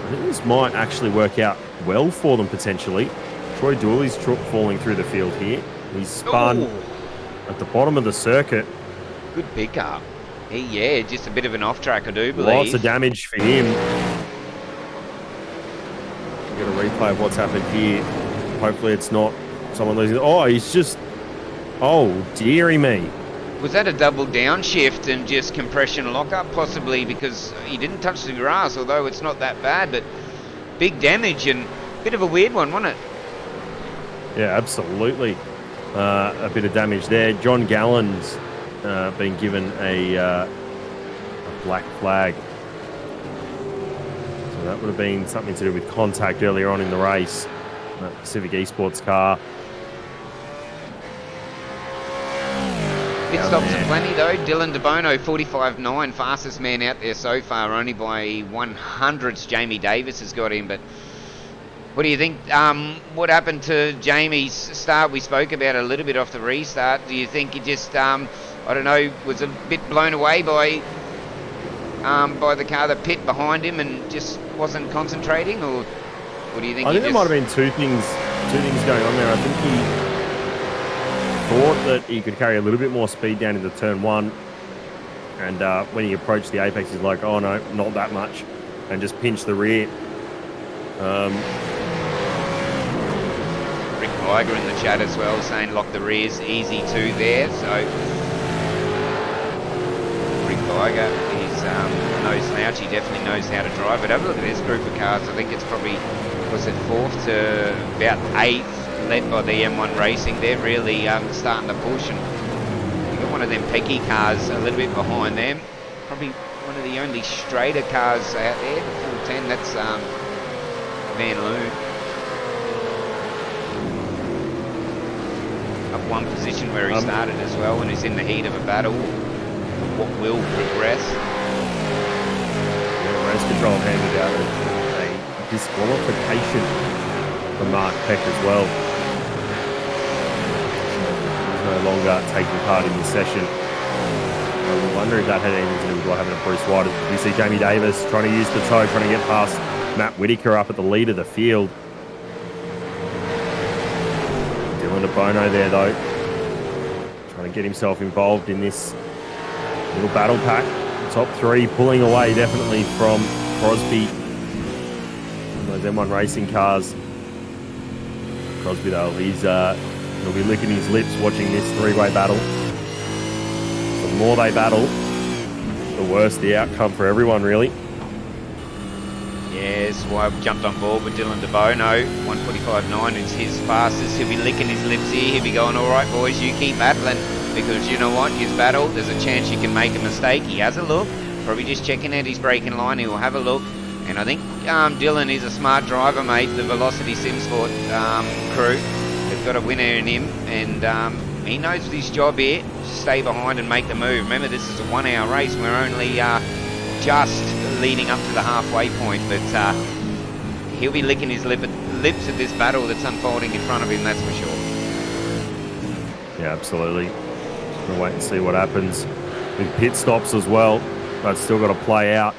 think this might actually work out well for them potentially. Troy Dooley's falling through the field here. He's spun at the bottom of the circuit. Good pickup. Yeah, just a bit of an off track, I do believe. Lots of damage for him. We've got a replay of what's happened here. Hopefully it's not someone losing. Oh, he's just... Oh, dearie me. Was that a double downshift and just compression lockup? Possibly, because he didn't touch the grass, although it's not that bad, but big damage and a bit of a weird one, wasn't it? Yeah, absolutely. A bit of damage there. John Gallen's been given a black flag. So that would have been something to do with contact earlier on in the race. That Pacific Esports car. Pit stops are plenty though. Dylan DeBono, 45.9, fastest man out there so far, only by 100ths. Jamie Davis has got him, but what do you think? What happened to Jamie's start? We spoke about it a little bit off the restart. Do you think he just, I don't know, was a bit blown away by the car that pit behind him and just wasn't concentrating, or what do you think? I think there might have been two things going on there. I think he thought that he could carry a little bit more speed down into turn one, and when he approached the apex, he's like, oh no, not that much, and just pinched the rear. Rick Geiger in the chat as well saying lock the rears easy too there. So Rick Geiger is no slouch. He definitely knows how to drive it. Have a look at this group of cars. I think it's probably, was it 4th to about 8th, led by the M1 Racing. They're really starting to push, and you've got one of them Pecky cars a little bit behind them. Probably one of the only straighter cars out there, the 410. That's Van Loon. Up one position where he started as well, and is in the heat of a battle. What will progress? Yeah, race control handed out a disqualification for Mark Peck as well. He's no longer taking part in this session. I wonder if that had anything to do with what happened to Bruce White. We see Jamie Davis trying to use the toe, trying to get past Matt Whitaker up at the lead of the field. Dylan De Bono there though, trying to get himself involved in this little battle pack. Top three pulling away definitely from Crosby. Those M1 racing cars. Crosby though, he'll be licking his lips watching this three-way battle. The more they battle, the worse the outcome for everyone, really. Yes, well, I've jumped on board with Dylan De Bono. 1:45.9 is his fastest. He'll be licking his lips here. He'll be going, all right, boys, you keep battling. Because you know what? You've battled. There's a chance you can make a mistake. He has a look. Probably just checking out his braking line. He will have a look. And I think Dylan is a smart driver, mate. The Velocity Simsport crew. They've got a winner in him. And he knows his job here. Stay behind and make the move. Remember, this is a 1 hour race. We're only just leading up to the halfway point. But he'll be licking his lips at this battle that's unfolding in front of him, that's for sure. Yeah, absolutely. Just gonna wait and see what happens with pit stops as well. But still got to play out.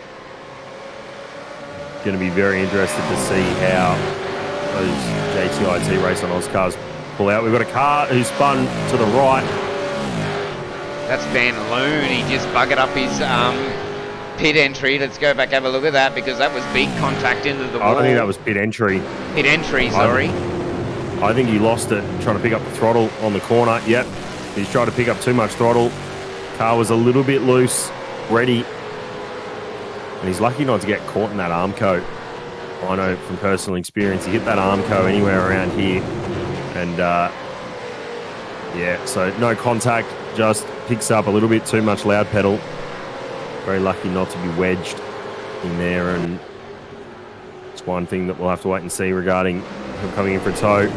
Going to be very interested to see how those JTIT Race on Oz cars pull out. We've got a car who spun to the right. That's Van Loon. He just buggered up his pit entry. Let's go back, have a look at that, because that was big contact into the wall. I don't think that was pit entry. Pit entry, sorry. I think he lost it trying to pick up the throttle on the corner. Yep, he's trying to pick up too much throttle. Car was a little bit loose, ready. And he's lucky not to get caught in that arm coat. I know from personal experience, he hit that arm coat anywhere around here. And yeah, so no contact, just picks up a little bit too much loud pedal. Very lucky not to be wedged in there, and it's one thing that we'll have to wait and see regarding him coming in for a tow.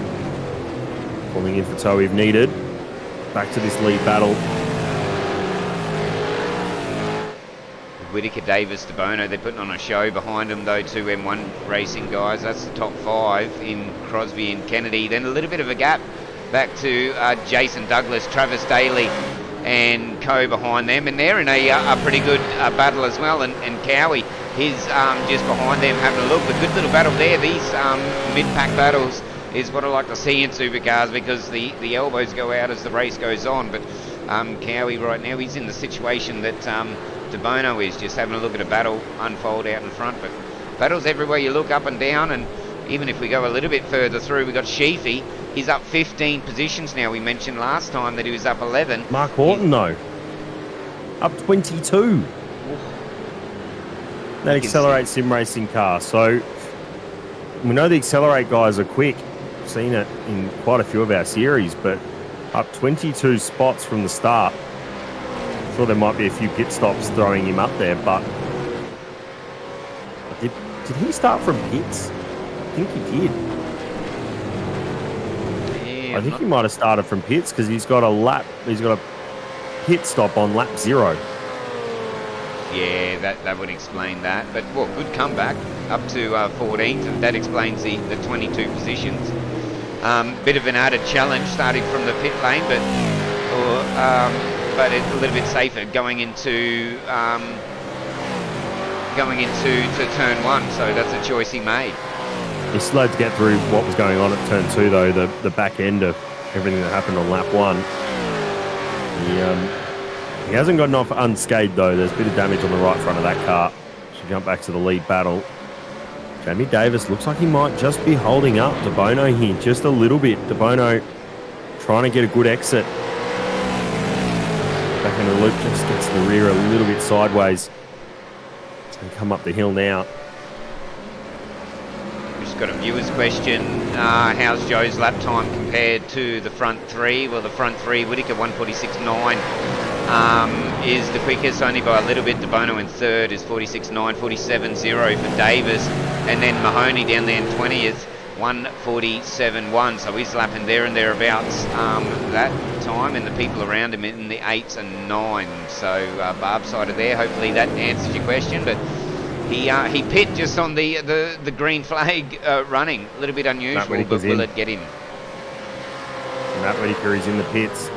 Pulling in for tow if needed. Back to this lead battle. Whitaker, Davis, De Bono, they're putting on a show behind them, though, two M1 racing guys. That's the top five in Crosby and Kennedy. Then a little bit of a gap back to Jason Douglas, Travis Daly and co behind them. And they're in a pretty good battle as well. And Cowie, he's just behind them having a look. A good little battle there. These mid-pack battles is what I like to see in supercars, because the elbows go out as the race goes on. But Cowie right now, he's in the situation that De Bono is, just having a look at a battle unfold out in front. But battles everywhere you look, up and down. And even if we go a little bit further through, we've got Sheafy. He's up 15 positions now. We mentioned last time that he was up 11. Mark Horton, though, up 22. That Accelerate sim racing car. So we know the Accelerate guys are quick. We've seen it in quite a few of our series, but up 22 spots from the start. I'm sure there might be a few pit stops throwing him up there, but did he start from pits? I think he did. Yeah, I think he might have started from pits, because he's got a pit stop on lap 0. Yeah, that would explain that. But, well, good comeback up to 14th, and that explains the 22 positions. Bit of an added challenge starting from the pit lane, but it's a little bit safer going into to turn 1. So that's a choice he made. He slowed to get through what was going on at turn 2, though, the back end of everything that happened on lap 1. He hasn't gotten off unscathed, though. There's a bit of damage on the right front of that car. Should jump back to the lead battle. Jamie Davis looks like he might just be holding up De Bono here just a little bit. De Bono trying to get a good exit. Back in the loop, just gets the rear a little bit sideways. And come up the hill now. Just got a viewer's question. How's Joe's lap time compared to the front three? Well, the front three, Whitaker 1:46.9 is the quickest, only by a little bit. De Bono in third is 46.9, 47.0 for Davis. And then Mahoney down there in 20th, 1:47.1. So he's lapping there and thereabouts that time, and the people around him in the 8s and 9s. So Barb's side of there, hopefully that answers your question. But He pit just on the green flag running. A little bit unusual, but will it get him? Matt Whitaker is in the pits.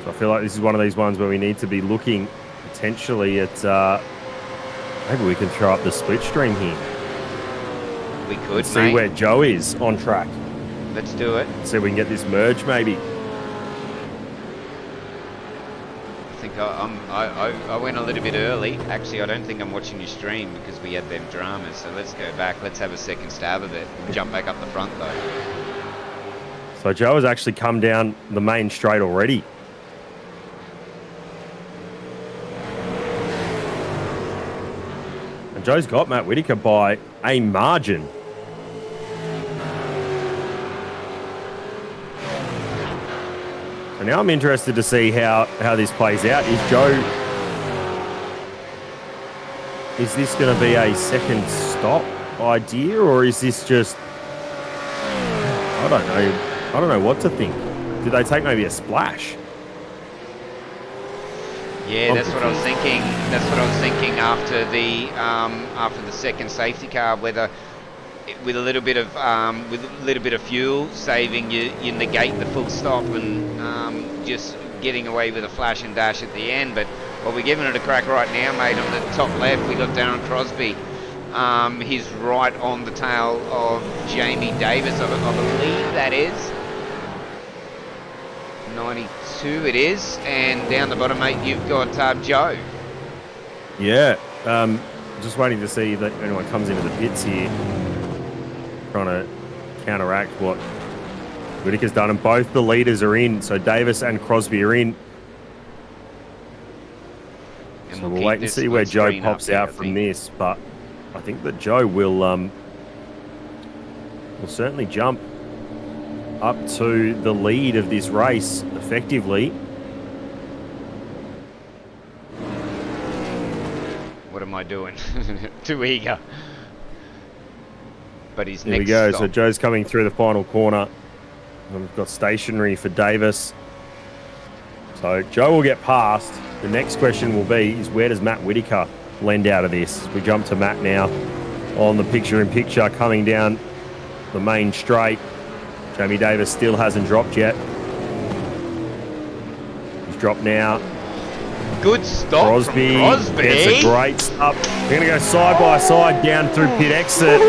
So I feel like this is one of these ones where we need to be looking potentially at... maybe we can throw up the split stream here. We could, see where Joe is on track. Let's do it. See if we can get this merge, maybe. I think I went a little bit early. Actually, I don't think I'm watching your stream because we had them dramas. So let's go back. Let's have a second stab of it. We'll jump back up the front, though. So Joe has actually come down the main straight already. And Joe's got Matt Whitaker by a margin. So now I'm interested to see how this plays out. Is this going to be a second stop idea, or is this just, I don't know what to think. Did they take maybe a splash? Yeah, that's what I was thinking. That's what I was thinking after the second safety car, whether with a little bit of fuel saving, you negate the full stop and just getting away with a flash and dash at the end. But well, we're giving it a crack right now, mate. On the top left, we got Darren Crosby. He's right on the tail of Jamie Davis. I believe that is 92. It is, and down the bottom, mate, you've got Joe. Yeah, just waiting to see that anyone comes into the pits here, trying to counteract what Whitaker's done, and both the leaders are in. So Davis and Crosby are in. And so we'll wait and see where Joe pops out from this, but I think that Joe will certainly jump up to the lead of this race effectively. What am I doing? Too eager. But he's Here we go. So Joe's coming through the final corner. And we've got stationary for Davis. So Joe will get past. The next question will be, is where does Matt Whitaker lend out of this? We jump to Matt now on the picture-in-picture coming down the main straight. Jamie Davis still hasn't dropped yet. He's dropped now. Good stop Crosby. from Crosby. It's a great stop. We're going to go side by side down through pit exit.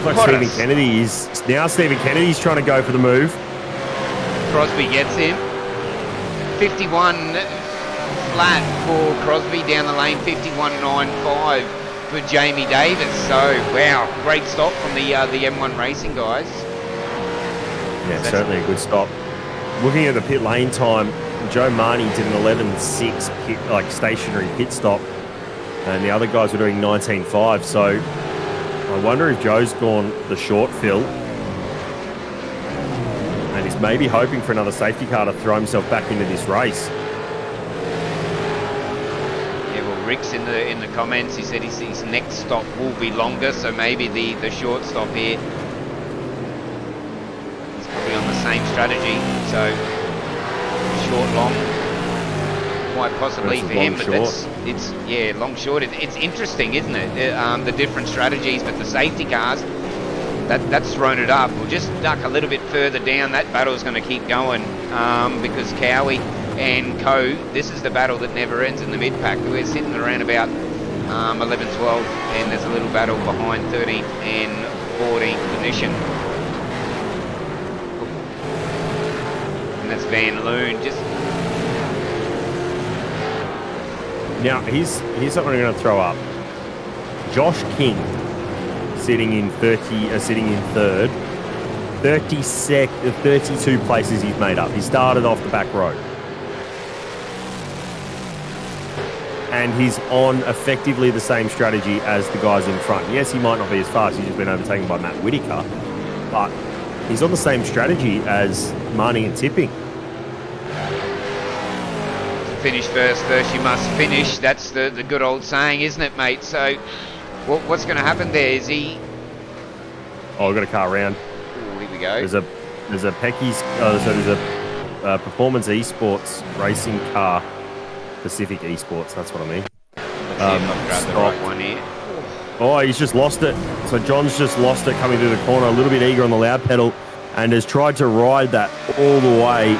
Looks like Stephen Kennedy is... Now Stephen Kennedy's trying to go for the move. Crosby gets him. 51 flat for Crosby down the lane. 51.95 for Jamie Davis. So, wow, great stop from the M1 Racing guys. Yeah, certainly a good stop. Looking at the pit lane time, Joe Marnie did an 11.6 pit, like stationary pit stop, and the other guys were doing 19.5. So I wonder if Joe's gone the short fill, and he's maybe hoping for another safety car to throw himself back into this race. Yeah, well, Rick's in the comments. He said his next stop will be longer, so maybe the short stop here. Probably on the same strategy, so short, long, quite possibly for him. But it's long, short. It's interesting, isn't it? The different strategies, but the safety cars that's thrown it up. We'll just duck a little bit further down. That battle's going to keep going because Cowie and Co. This is the battle that never ends in the mid pack. We're sitting around about 11, 12, and there's a little battle behind 13th and 14th position. That's Van Loon. Just now, here's something I'm going to throw up. Josh King sitting in third, 32 places he's made up. He started off the back row, and he's on effectively the same strategy as the guys in front. Yes, he might not be as fast. He's just been overtaken by Matt Whitaker, but he's on the same strategy as Marnie and Tipping. Finish first you must finish. That's the good old saying, isn't it, mate? So what's going to happen there? Is he... Oh, we've got a car around. Ooh, here we go. There's a Pecky's... so there's a Performance Esports racing car Pacific Esports, that's what I mean. Let's see if I've grabbed the right one here. Oh, he's just lost it. So John's just lost it coming through the corner, a little bit eager on the loud pedal, and has tried to ride that all the way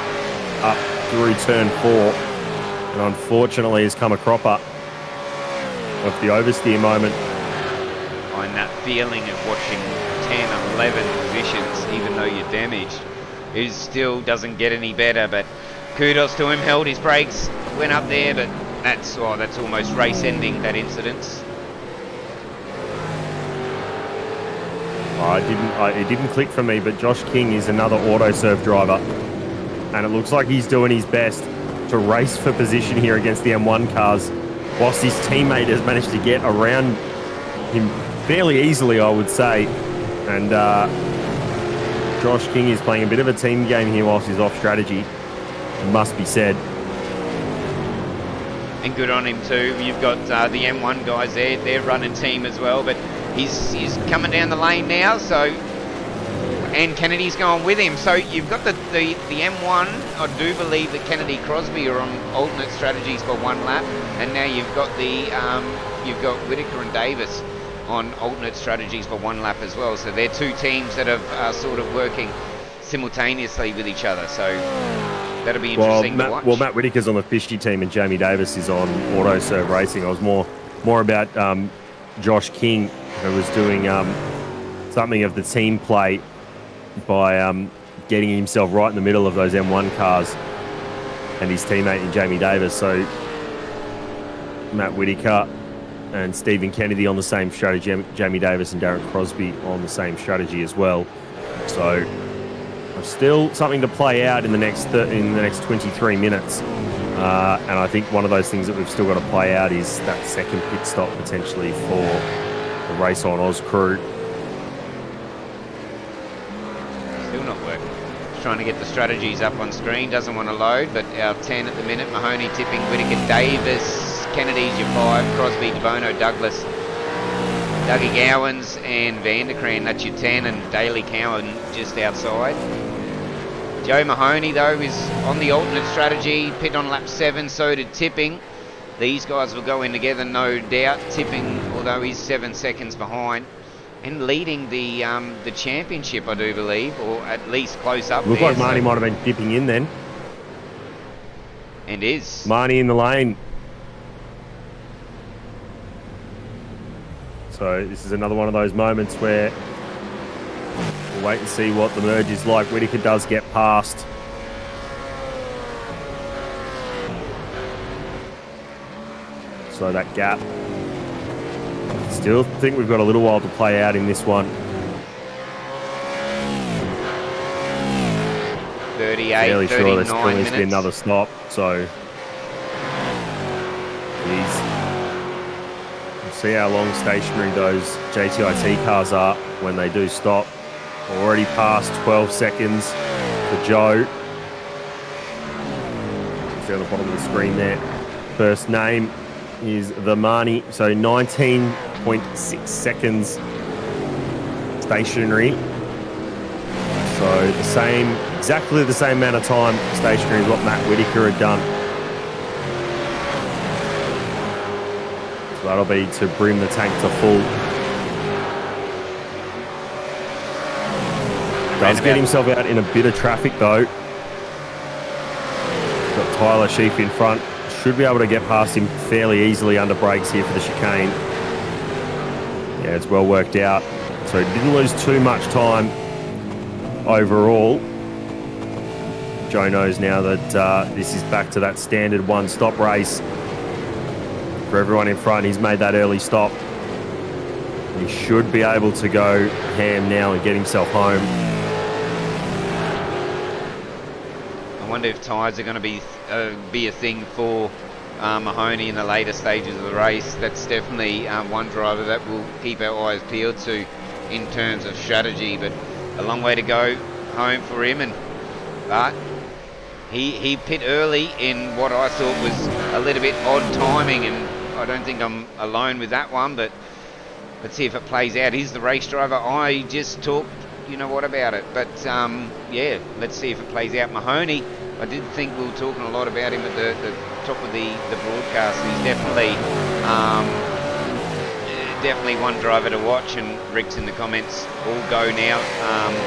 up through turn 4. And unfortunately has come a cropper of the oversteer moment. And that feeling of watching 10, 11 positions, even though you're damaged, it still doesn't get any better. But kudos to him, held his brakes, went up there, but that's almost race ending, that incident. It didn't click for me, but Josh King is another auto serve driver, and it looks like he's doing his best to race for position here against the M1 cars, whilst his teammate has managed to get around him fairly easily, I would say. And Josh King is playing a bit of a team game here whilst he's off strategy, it must be said. And good on him too. You've got the M1 guys there, they're running team as well, but he's coming down the lane now, so, and Kennedy's going with him. So you've got the M1, I do believe that Kennedy Crosby are on alternate strategies for one lap, and now you've got you've got Whitaker and Davis on alternate strategies for one lap as well. So they're two teams that are sort of working simultaneously with each other. So that'll be interesting to watch. Well, Matt Whitaker's on the Fishy team and Jamie Davis is on Auto Serve Racing. I was more about Josh King, who was doing something of the team play by getting himself right in the middle of those M1 cars and his teammate in Jamie Davis. So Matt Whitaker and Stephen Kennedy on the same strategy, Jamie Davis and Darren Crosby on the same strategy as well. So still something to play out in the next 23 minutes. And I think one of those things that we've still got to play out is that second pit stop potentially for the Race On Oz crew. Still not working. Just trying to get the strategies up on screen. Doesn't want to load, but our 10 at the minute. Mahoney tipping Whitaker, Davis, Kennedy's your 5, Crosby, DeBono, Douglas, Dougie Gowans and Vanderkraan, that's your 10, and Daly Cowan just outside. Joe Mahoney, though, is on the alternate strategy, pit on lap 7, so did Tipping. These guys will go in together, no doubt. Tipping, although he's 7 seconds behind, and leading the championship, I do believe, or at least close up. Looks like Marnie might have been dipping in then. And is. Marnie in the lane. So this is another one of those moments where we'll wait and see what the merge is like. Whitaker does get past. So that gap. Still think we've got a little while to play out in this one. 38, Fairly 39 sure there still needs minutes. to be another stop. So see how long stationary those JTIT cars are when they do stop. Already past 12 seconds for Joe. See on the bottom of the screen there. First name is the Marnie, so 19.6 seconds stationary. So exactly the same amount of time stationary as what Matt Whitaker had done. So that'll be to bring the tank to full. Does get himself out in a bit of traffic though. Got Tyler Sheep in front. Should be able to get past him fairly easily under brakes here for the chicane. Yeah, it's well worked out. So he didn't lose too much time overall. Joe knows now that this is back to that standard one-stop race. For everyone in front, he's made that early stop. He should be able to go ham now and get himself home. I wonder if tyres are going to be a thing for Mahoney in the later stages of the race. That's definitely one driver that we'll keep our eyes peeled to in terms of strategy, but a long way to go home for him. But he pit early in what I thought was a little bit odd timing, and I don't think I'm alone with that one, but let's see if it plays out. He's the race driver. I just talked, you know what about it. But yeah, let's see if it plays out. Mahoney I did think we were talking a lot about him at the top of the broadcast. He's definitely one driver to watch, and Rick's in the comments, all go now,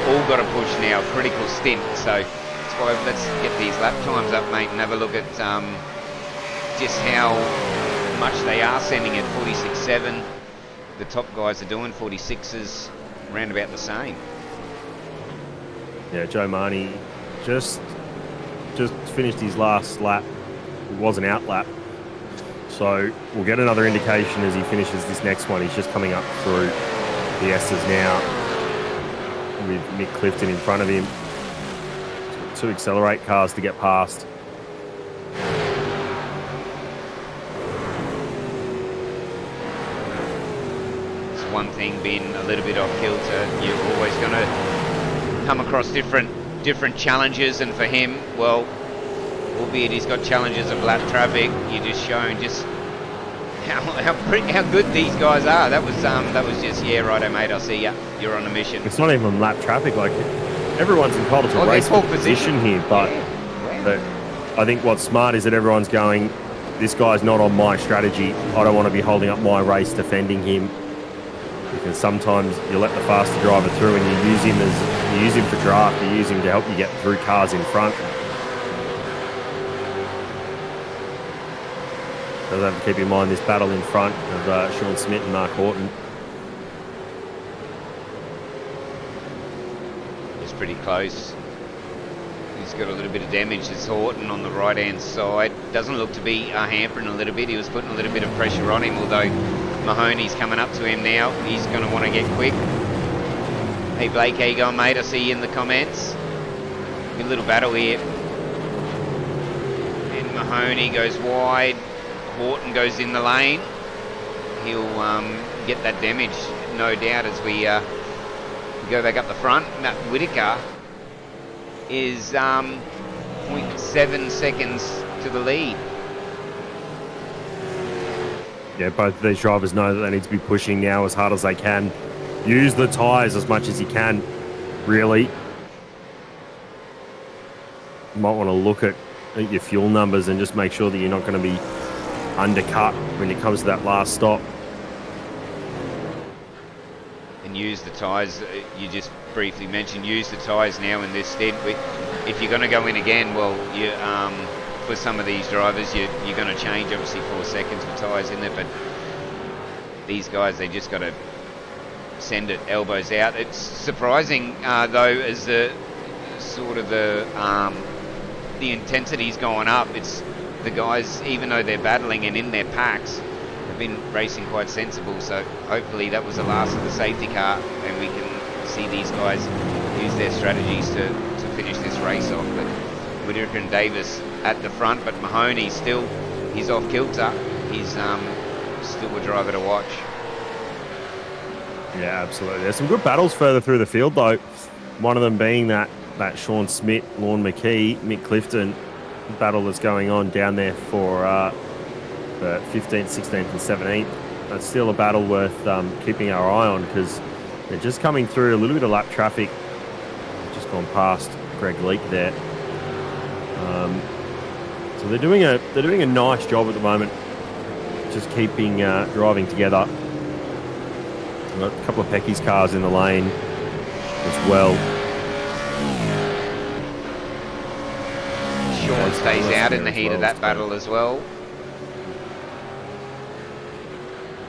all got to push now, critical stint. So that's why let's get these lap times up, mate, and have a look at just how much they are sending it. 46.7. The top guys are doing 46s, around about the same. Yeah, Joe Marnie just finished his last lap. It was an out lap. So we'll get another indication as he finishes this next one. He's just coming up through the S's now with Mick Clifton in front of him. Two Accelerate cars to get past. It's one thing being a little bit off kilter. You're always going to come across different challenges, and for him, well, albeit he's got challenges of lap traffic, you're just showing just how good these guys are. That was just, yeah, righto, mate, I'll see ya. You're on a mission. It's not even lap traffic. Like, everyone's entitled to race for position here, but, but I think what's smart is that everyone's going, this guy's not on my strategy. I don't want to be holding up my race defending him, because sometimes you let the faster driver through and you use him for draft, you use him to help you get through cars in front. Does have to keep in mind this battle in front of Sean Smith and Mark Horton. It's pretty close. He's got a little bit of damage. It's Horton on the right-hand side. Doesn't look to be hampering a little bit. He was putting a little bit of pressure on him, although Mahoney's coming up to him now. He's going to want to get quick. Hey Blake, how you going, mate? I see you in the comments. Good little battle here. And Mahoney goes wide. Horton goes in the lane. He'll get that damage, no doubt, as we go back up the front. Matt Whitaker is 0.7 seconds to the lead. Yeah, both of these drivers know that they need to be pushing now as hard as they can. Use the tyres as much as you can, really. You might want to look at your fuel numbers and just make sure that you're not going to be undercut when it comes to that last stop. And use the tyres, you just briefly mentioned, use the tyres now in this stint. If you're going to go in again, well, you for some of these drivers, you're going to change, obviously 4 seconds for tyres in there, but these guys, they just got to send it elbows out. It's surprising, though, as the sort of the intensity's going up. It's the guys, even though they're battling and in their packs, have been racing quite sensible. So hopefully that was the last of the safety car, and we can see these guys use their strategies to finish this race off. But Whitaker and Davis at the front, but Mahoney still, he's off kilter. He's still a driver to watch. Yeah, absolutely. There's some good battles further through the field, though. One of them being that Sean Smith, Lorne McKee, Mick Clifton battle that's going on down there for the 15th, 16th and 17th. That's still a battle worth keeping our eye on, because they're just coming through a little bit of lap traffic. Just gone past Greg Leake there. So they're doing a nice job at the moment, just keeping driving together. We've got a couple of Pecky's cars in the lane as well. Sean stays out in the heat of that battle as well.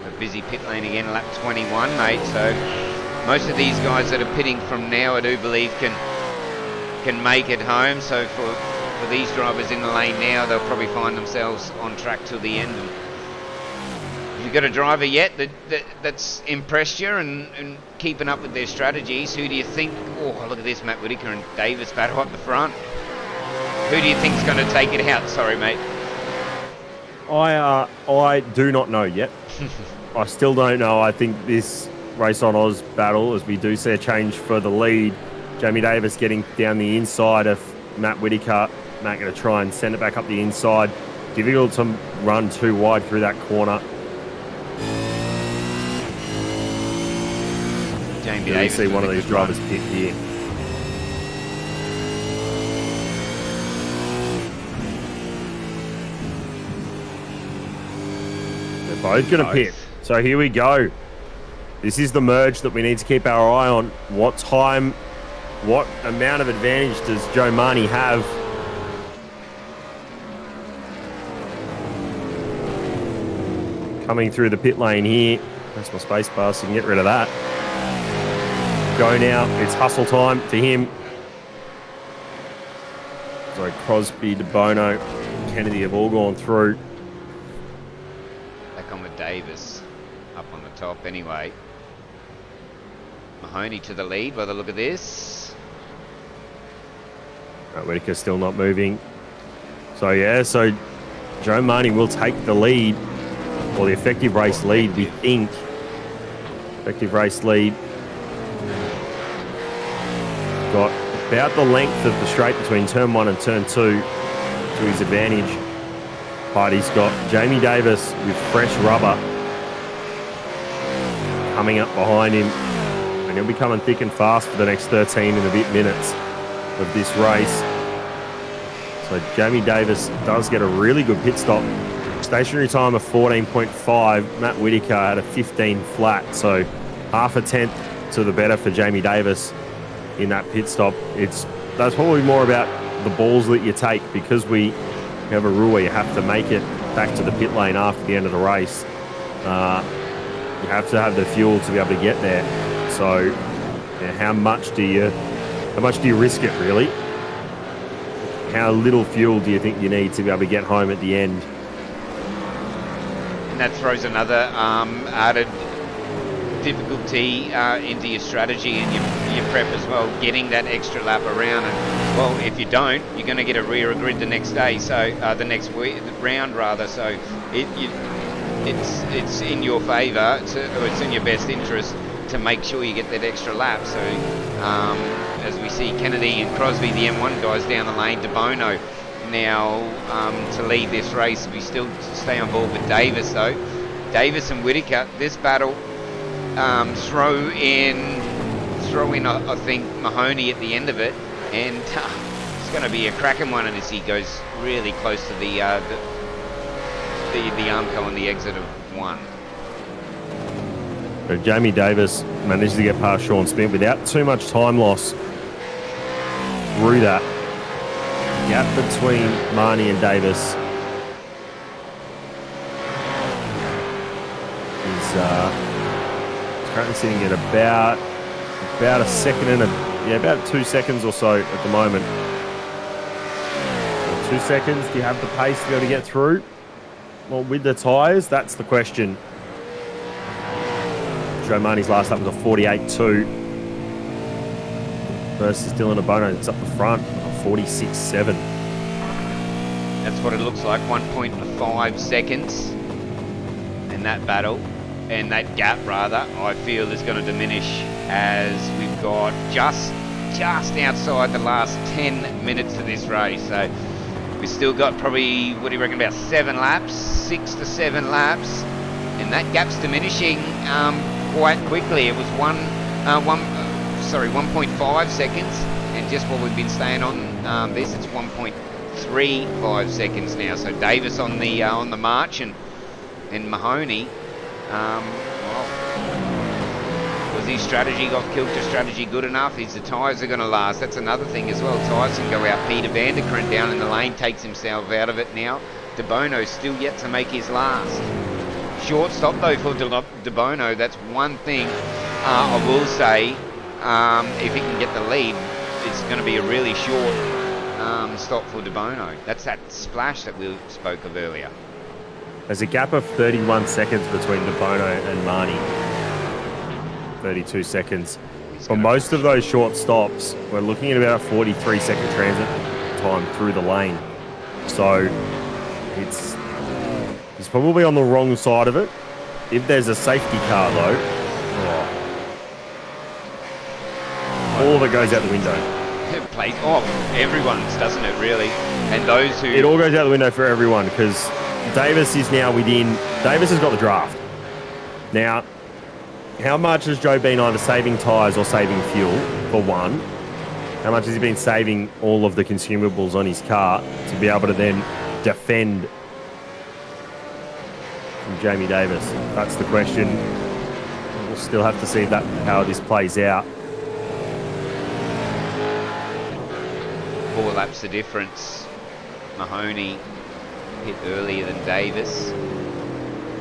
A busy pit lane again, lap 21, mate. So most of these guys that are pitting from now, I do believe, can make it home. So for these drivers in the lane now, they'll probably find themselves on track till the end. And if you've got a driver yet that's impressed you and keeping up with their strategies, who do you think? Oh, look at this, Matt Whitaker and Davis battle up the front. Who do you think is going to take it out? Sorry, mate. I do not know yet. I still don't know. I think this Race on Oz battle, as we do see a change for the lead, Jamie Davis getting down the inside of Matt Whitaker. Matt going to try and send it back up the inside. Difficult to run too wide through that corner. Jamie You Davis see with one a of these good run. drivers pit here. They're both going to pit. So here we go. This is the merge that we need to keep our eye on. What time, what amount of advantage does Joe Marnie have? Coming through the pit lane here. That's my space bar, so you can get rid of that. Go now. It's hustle time for him. So Crosby, DeBono, Kennedy have all gone through. Back on with Davis. Up on the top anyway. Mahoney to the lead by the look of this. Whitaker's still not moving. So yeah, so Joe Marnie will take the lead, or the effective race lead, we think. Effective race lead. Got about the length of the straight between turn 1 and turn 2 to his advantage. But he's got Jamie Davis with fresh rubber coming up behind him. And he'll be coming thick and fast for the next 13 and a bit minutes of this race. So Jamie Davis does get a really good pit stop. Stationary time of 14.5. Matt Whitaker had a 15 flat, so half a tenth to the better for Jamie Davis in that pit stop. That's probably more about the balls that you take, because we have a rule where you have to make it back to the pit lane after the end of the race. You have to have the fuel to be able to get there. So yeah, how much do you risk it, really? How little fuel do you think you need to be able to get home at the end? And that throws another added difficulty into your strategy and your prep as well, getting that extra lap around. And well, if you don't, you're going to get a rear grid the next day, so the next round rather. So it's in your favour, or it's in your best interest to make sure you get that extra lap. So as we see Kennedy and Crosby, the M1 guys down the lane, DeBono now to lead this race. We still stay on board with Davis though. Davis and Whitaker, this battle, throw in I think Mahoney at the end of it, and it's going to be a cracking one, and as he goes really close to the Armco on the exit of 1. So Jamie Davis managed to get past Sean Smith without too much time loss through that. Gap between Marnie and Davis is currently sitting at about a second and about 2 seconds or so at the moment. 2 seconds, do you have the pace to be able to get through? Well, with the tyres, that's the question. Joe Marnie's last up was a 48.2 versus Dylan DeBono. It's up the front, a 46.7. That's what it looks like, 1.5 seconds in that battle. And that gap, rather, I feel is going to diminish as we've got just outside the last 10 minutes of this race. So we've still got probably, what do you reckon, about 7 laps, 6 to 7 laps. And that gap's diminishing quite quickly. It was 1.5 seconds, and just while we've been staying on this, it's 1.35 seconds now. So Davis on the march, and Mahoney, was his strategy, got killed to strategy good enough? Is the tyres are going to last? That's another thing as well. Tyres can go out. Peter Vanderkrant down in the lane takes himself out of it now. DeBono still yet to make his last. Short stop though for DeBono. That's one thing I will say. If he can get the lead, it's going to be a really short stop for DeBono. That's that splash that we spoke of earlier. There's a gap of 31 seconds between DeBono and Marnie. 32 seconds. For most of those short stops, we're looking at about a 43-second transit time through the lane. So he's probably on the wrong side of it. If there's a safety car though, all of it goes out the window. It plays off everyone's, doesn't it, really? And those who... It all goes out the window for everyone, because Davis is now within... Davis has got the draft. Now, how much has Joe been either saving tyres or saving fuel, for one? How much has he been saving all of the consumables on his car to be able to then defend from Jamie Davis? That's the question. We'll still have to see how this plays out. 4 laps the difference. Mahoney hit earlier than Davis.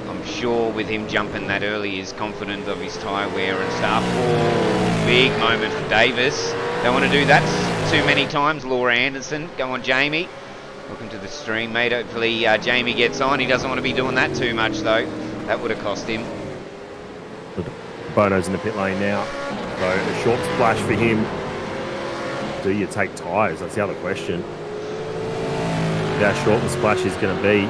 I'm sure with him jumping that early, he's confident of his tyre wear and stuff. Oh, big moment for Davis. Don't want to do that too many times. Laura Anderson, go on Jamie. Welcome to the stream, mate. Hopefully Jamie gets on. He doesn't want to be doing that too much though. That would have cost him. Bono's in the pit lane now. So a short splash for him. Do you take tyres? That's the other question. How short the splash is going to be.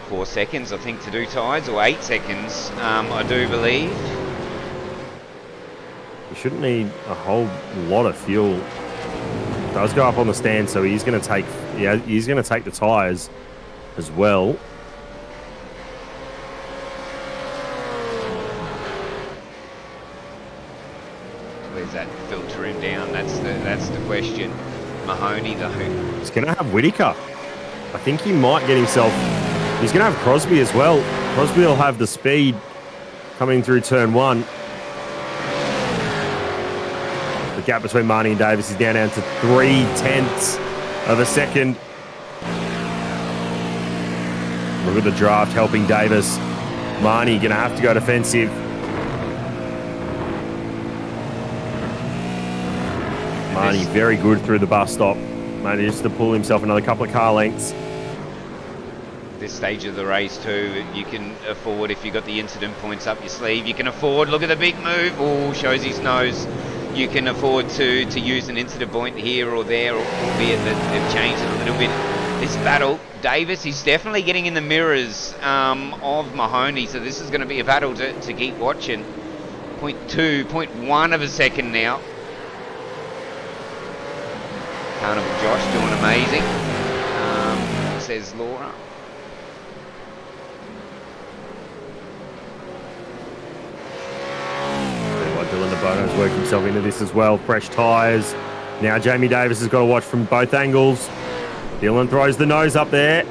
4 seconds, I think, to do tyres, or 8 seconds, I do believe. You shouldn't need a whole lot of fuel. Does go up on the stand, so he's going to take. Yeah, he's going to take the tyres as well. Where's that filtering down? That's the question. Mahoney though. He's going to have Whittaker. I think he might get himself. He's going to have Crosby as well. Crosby will have the speed coming through turn 1. The gap between Marnie and Davis is down to 0.3 of a second. Look at the draft helping Davis. Marnie going to have to go defensive. Marnie very good through the bus stop. Manages to pull himself another couple of car lengths. This stage of the race too, you can afford, if you've got the incident points up your sleeve, you can afford, look at the big move, oh, shows his nose. You can afford to use an incident point here or there, albeit that they've changed it a little bit. This battle, Davis, he's definitely getting in the mirrors of Mahoney, so this is going to be a battle to keep watching. 0.2, 0.1 of a second now. Carnival Josh doing amazing, says Laura. Dylan DeBono's worked himself into this as well. Fresh tyres. Now Jamie Davis has got to watch from both angles. Dylan throws the nose up there.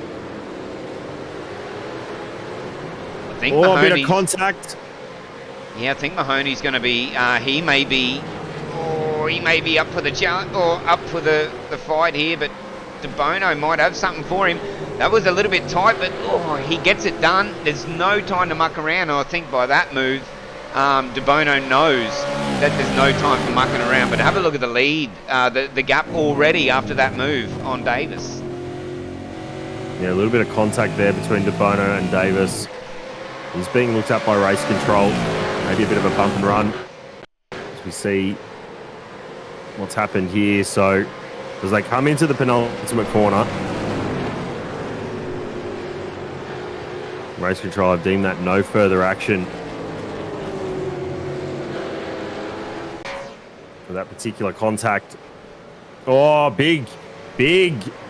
I think a bit of contact. Yeah, I think Mahoney's going to be. He may be up for the challenge or up for the fight here, but DeBono might have something for him. That was a little bit tight, but he gets it done. There's no time to muck around. And I think by that move, DeBono knows that there's no time for mucking around. But have a look at the lead, the gap already after that move on Davis. Yeah, a little bit of contact there between DeBono and Davis. He's being looked at by race control. Maybe a bit of a bump and run. As we see what's happened here. So as they come into the penultimate corner, race control have deemed that no further action for that particular contact. Oh, big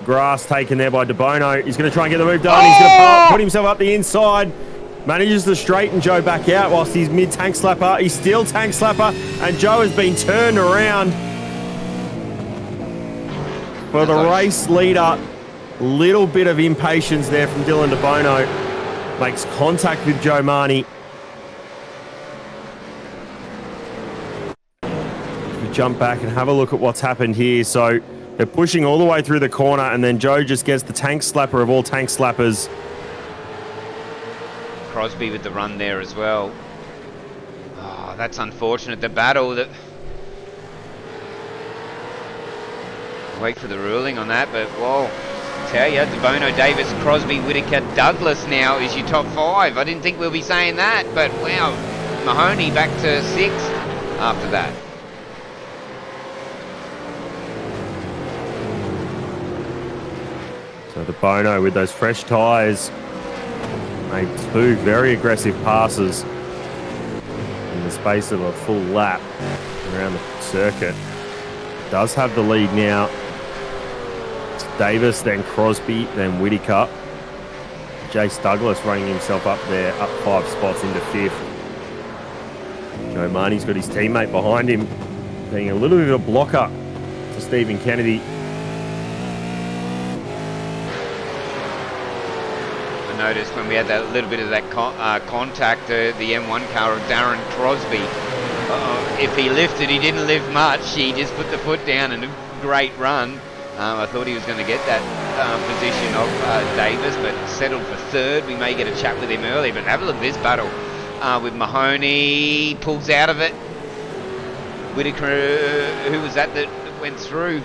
grass taken there by DeBono. He's going to try and get the move done. He's going to put himself up the inside. Manages to straighten Joe back out whilst he's mid-tank slapper. He's still tank slapper, and Joe has been turned around. For the race leader, little bit of impatience there from Dylan DeBono. Makes contact with Joe Marnie. We jump back and have a look at what's happened here. So they're pushing all the way through the corner, and then Joe just gets the tank slapper of all tank slappers. Crosby with the run there as well. Oh, that's unfortunate. The battle that. Wait for the ruling on that, but whoa. I tell you, DeBono, Davis, Crosby, Whittaker, Douglas now is your top 5. I didn't think we'll be saying that, but wow. Mahoney back to 6th after that. So DeBono with those fresh tyres made 2 very aggressive passes in the space of a full lap around the circuit. Does have the lead now. It's Davis, then Crosby, then Whittaker. Jace Douglas running himself up there, up 5 spots into 5th. Joe Marnie's got his teammate behind him, being a little bit of a blocker to Stephen Kennedy. noticed when we had that little bit of that contact, the M1 car of Darren Crosby. If he lifted, he didn't lift much. He just put the foot down and a great run. I thought he was going to get that position of Davis, but settled for third. We may get a chat with him early, but have a look at this battle with Mahoney. Pulls out of it. Whitaker, who was that went through?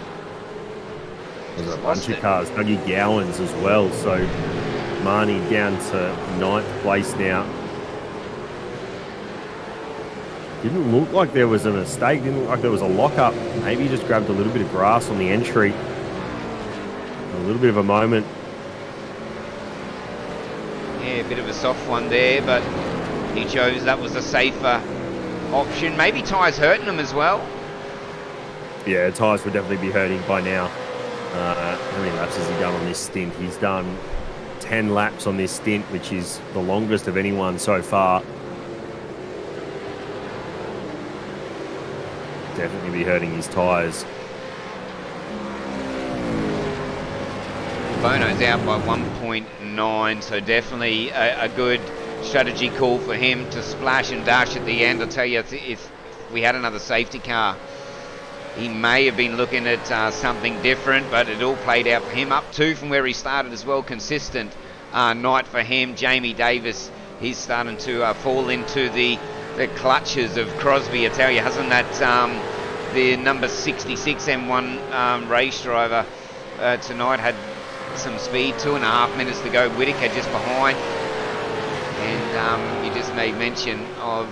There's a bunch of cars. Dougie Gowans as well. So Marnie down to 9th place now. Didn't look like there was a mistake. Didn't look like there was a lockup. Maybe he just grabbed a little bit of grass on the entry. A little bit of a moment. Yeah, a bit of a soft one there, but he chose that was a safer option. Maybe tyres hurting him as well. Yeah, tyres would definitely be hurting by now. How many laps has he done on this stint? He's done 10 laps on this stint, which is the longest of anyone so far. Definitely be hurting his tyres. Bono's out by 1.9, so definitely a good strategy call for him to splash and dash at the end. I'll tell you, if we had another safety car, he may have been looking at something different, but it all played out for him. Up 2 from where he started as well. Consistent night for him. Jamie Davis, he's starting to fall into the clutches of Crosby. I tell you, hasn't that the number 66 M1 race driver tonight had some speed? 2.5 minutes to go. Whitaker just behind. And you just made mention of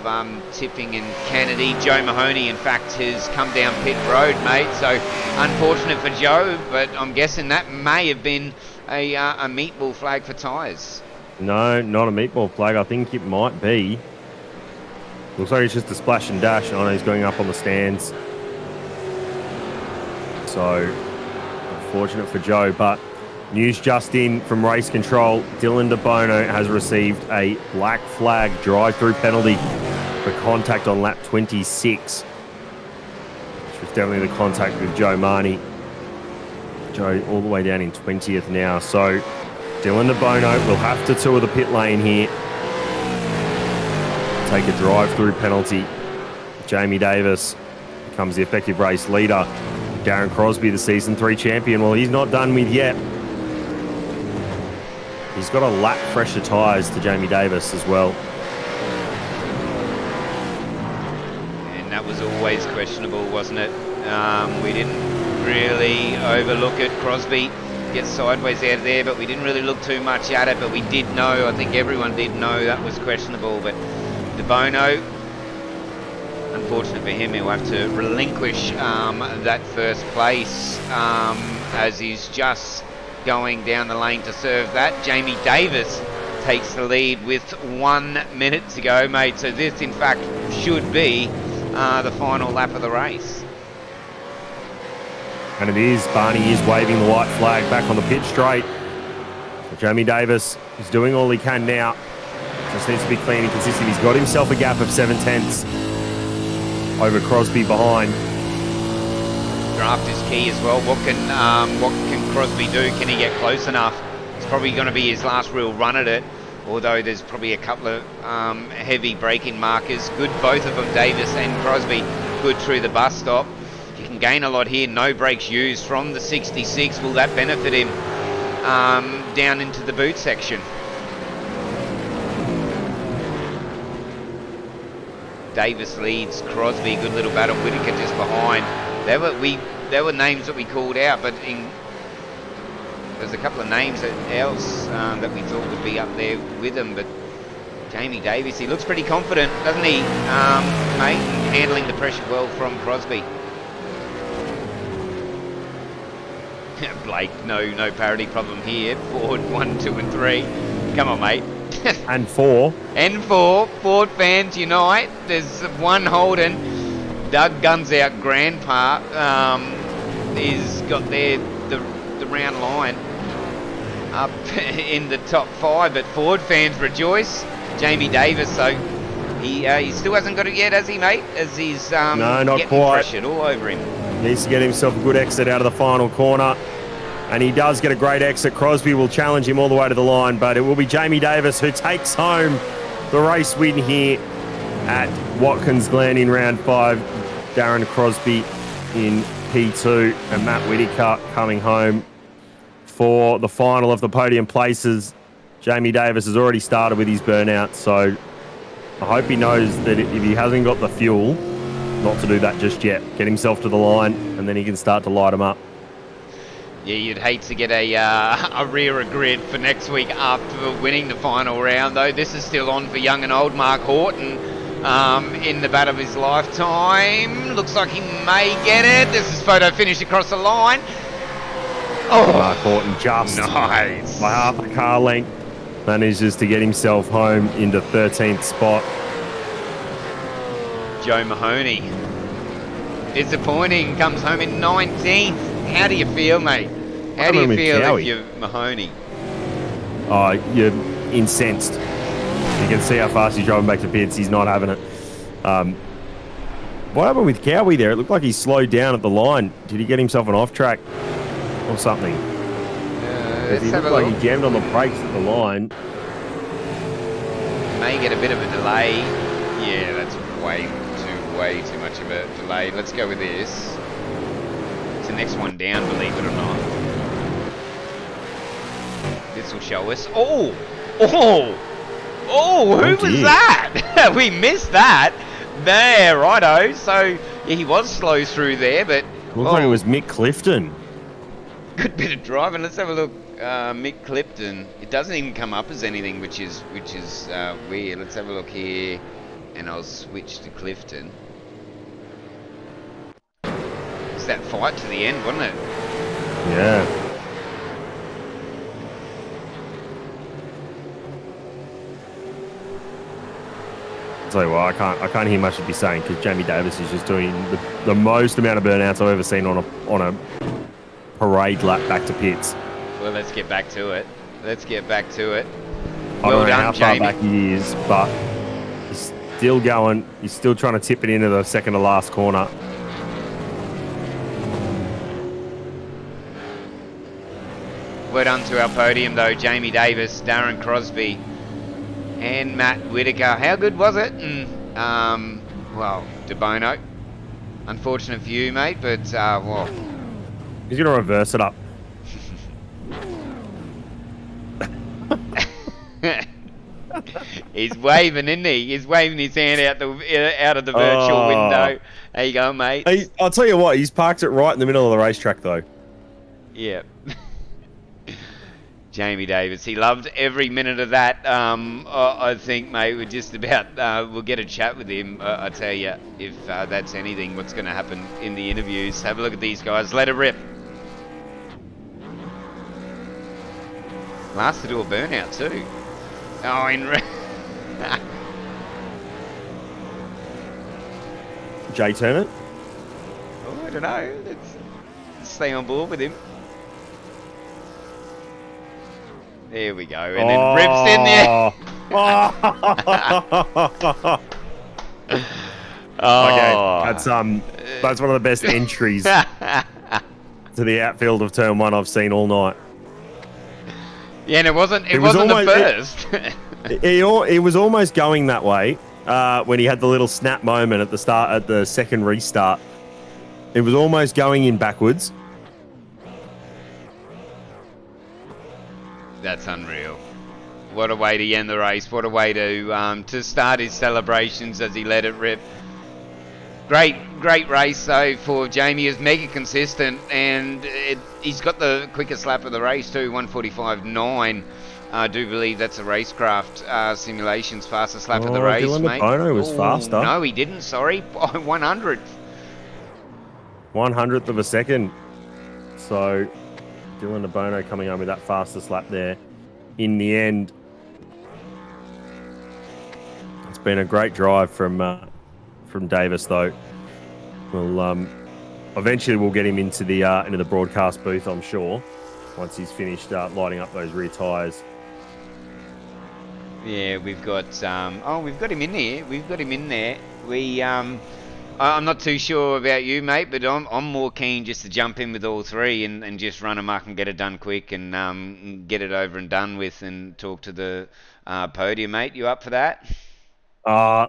Tipping and Kennedy. Joe Mahoney, in fact, has come down pit road, mate. So unfortunate for Joe, but I'm guessing that may have been a meatball flag for tyres. No, not a meatball flag. I think it might be. Looks like it's just a splash and dash. I know he's going up on the stands. So unfortunate for Joe, but news just in from race control. Dylan DeBono has received a black flag drive-through penalty for contact on lap 26. Which was definitely the contact with Joe Marnie. Joe all the way down in 20th now. So Dylan DeBono will have to tour the pit lane here. Take a drive-through penalty. Jamie Davis becomes the effective race leader. Darren Crosby, the Season 3 champion, well, he's not done with yet. He's got a lap fresher tyres to Jamie Davis as well. And that was always questionable, wasn't it? We didn't really overlook it. Crosby gets sideways out of there, but we didn't really look too much at it. But we did know, I think everyone did know that was questionable. But DeBono, unfortunate for him, he'll have to relinquish that first place as he's just going down the lane to serve that. Jamie Davis takes the lead with 1 minute to go, mate. So this, in fact, should be the final lap of the race. And it is. Barney is waving the white flag back on the pit straight. Jamie Davis is doing all he can now. Just needs to be clean and consistent. He's got himself a gap of 7/10 over Crosby behind. Draft is key as well. What can Crosby do? Can he get close enough? It's probably going to be his last real run at it, although there's probably a couple of heavy braking markers. Good, both of them, Davis and Crosby, good through the bus stop. You can gain a lot here. No brakes used from the 66. Will that benefit him down into the boot section? Davis leads Crosby. Good little battle. Whitaker just behind. There were names that we called out, but there's a couple of names else that we thought would be up there with him. But Jamie Davis, he looks pretty confident, doesn't he, mate? Handling the pressure well from Crosby. Blake, no parity problem here. Ford 1, 2, and 3. Come on, mate. And 4. And 4. Ford fans unite. There's one Holden. Doug Guns Out Grandpa is got the round line up in the top 5, but Ford fans rejoice. Jamie Davis, so he still hasn't got it yet, has he, mate? As he's no, not getting quite. pressured all over him. Needs to get himself a good exit out of the final corner. And he does get a great exit. Crosby will challenge him all the way to the line, but it will be Jamie Davis who takes home the race win here at Watkins Glen in round 5. Darren Crosby in P2 and Matt Whitaker coming home for the final of the podium places. Jamie Davis has already started with his burnout, so I hope he knows that if he hasn't got the fuel, not to do that just yet. Get himself to the line, and then he can start to light him up. Yeah, you'd hate to get a rear grid for next week after winning the final round, though. This is still on for young and old Mark Horton in the bat of his lifetime. Looks like he may get it. This is photo finish across the line. Oh, Mark Horton just nice. by half a car length manages to get himself home into 13th spot. Joe Mahoney, disappointing, comes home in 19th. How do you feel, mate? How do you feel if you're Mahoney? Oh, you're incensed. You can see how fast he's driving back to pits. He's not having it. What happened with Cowie there? It looked like he slowed down at the line. Did he get himself an off track or something? He looked like he jammed on the brakes at the line. May get a bit of a delay. Yeah, that's way too much of a delay. Let's go with this. It's the next one down, believe it or not. This will show us. Oh, who was that? We missed that. There, righto. So yeah, he was slow through there, but looks like it was Mick Clifton. Good bit of driving. Let's have a look. Mick Clifton. It doesn't even come up as anything, which is weird. Let's have a look here, and I'll switch to Clifton. It's that fight to the end, wasn't it? Yeah. I'll tell you what, I can't hear much of you saying because Jamie Davis is just doing the most amount of burnouts I've ever seen on a parade lap back to pits. Well, let's get back to it. I Well don't know done, how Jamie. far back he is, but he's still going. He's still trying to tip it into the second to last corner. Well done to our podium, though. Jamie Davis, Darren Crosby, and Matt Whitaker. How good was it? Well, DeBono. Unfortunate for you, mate, but, well. He's going to reverse it up. He's waving, isn't he? He's waving his hand out of the virtual window. There you go, mate. Hey, I'll tell you what, he's parked it right in the middle of the racetrack, though. Yeah. Jamie Davis, he loved every minute of that. I think, mate, we're just about, we'll get a chat with him. I tell you, if that's anything, what's going to happen in the interviews. Have a look at these guys. Let it rip. Last to do a burnout, too. Oh, Jay Turnant? Oh, I don't know. Let's stay on board with him. There we go. And then rips in there. Okay, that's one of the best entries to the outfield of turn 1 I've seen all night. Yeah, and it wasn't the first. It was almost going that way when he had the little snap moment at the start, at the second restart. It was almost going in backwards. That's unreal. What a way to end the race. What a way to start his celebrations as he let it rip. Great race, though, for Jamie. Is mega consistent, and he's got the quickest lap of the race, too, 1:45.9. I do believe that's a Racecraft Simulations fastest lap of the race, Gretton mate. Bono was faster. No, he didn't, sorry. 100th. 100th of a second. So Dylan DeBono coming home with that fastest lap there. In the end, it's been a great drive from Davis, though. We'll eventually we'll get him into the broadcast booth, I'm sure, once he's finished lighting up those rear tyres. Yeah, we've got we've got him in there. We've got him in there. I'm not too sure about you, mate, but I'm more keen just to jump in with all three and just run amok and get it done quick and get it over and done with and talk to the podium, mate. You up for that?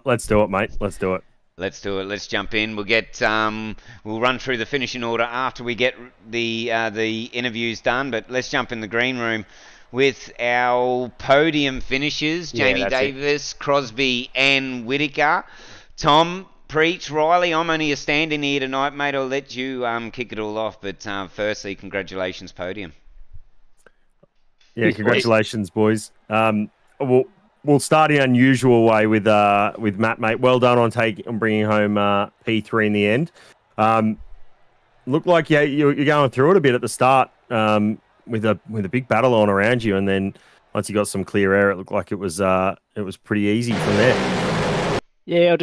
Let's do it, mate. Let's do it. Let's do it. Let's jump in. We'll run through the finishing order after we get the interviews done. But let's jump in the green room with our podium finishers: Jamie Davis, Crosby, and Whitaker. Tom, Preech, Reily. I'm only a stand-in here tonight, mate. I'll let you kick it all off. But firstly, congratulations, podium. Yeah, congratulations, boys. We'll start in an unusual way with Matt, mate. Well done on bringing home P3 in the end. Looked like you're going through it a bit at the start with a big battle on around you, and then once you got some clear air, it looked like it was pretty easy from there. Yeah,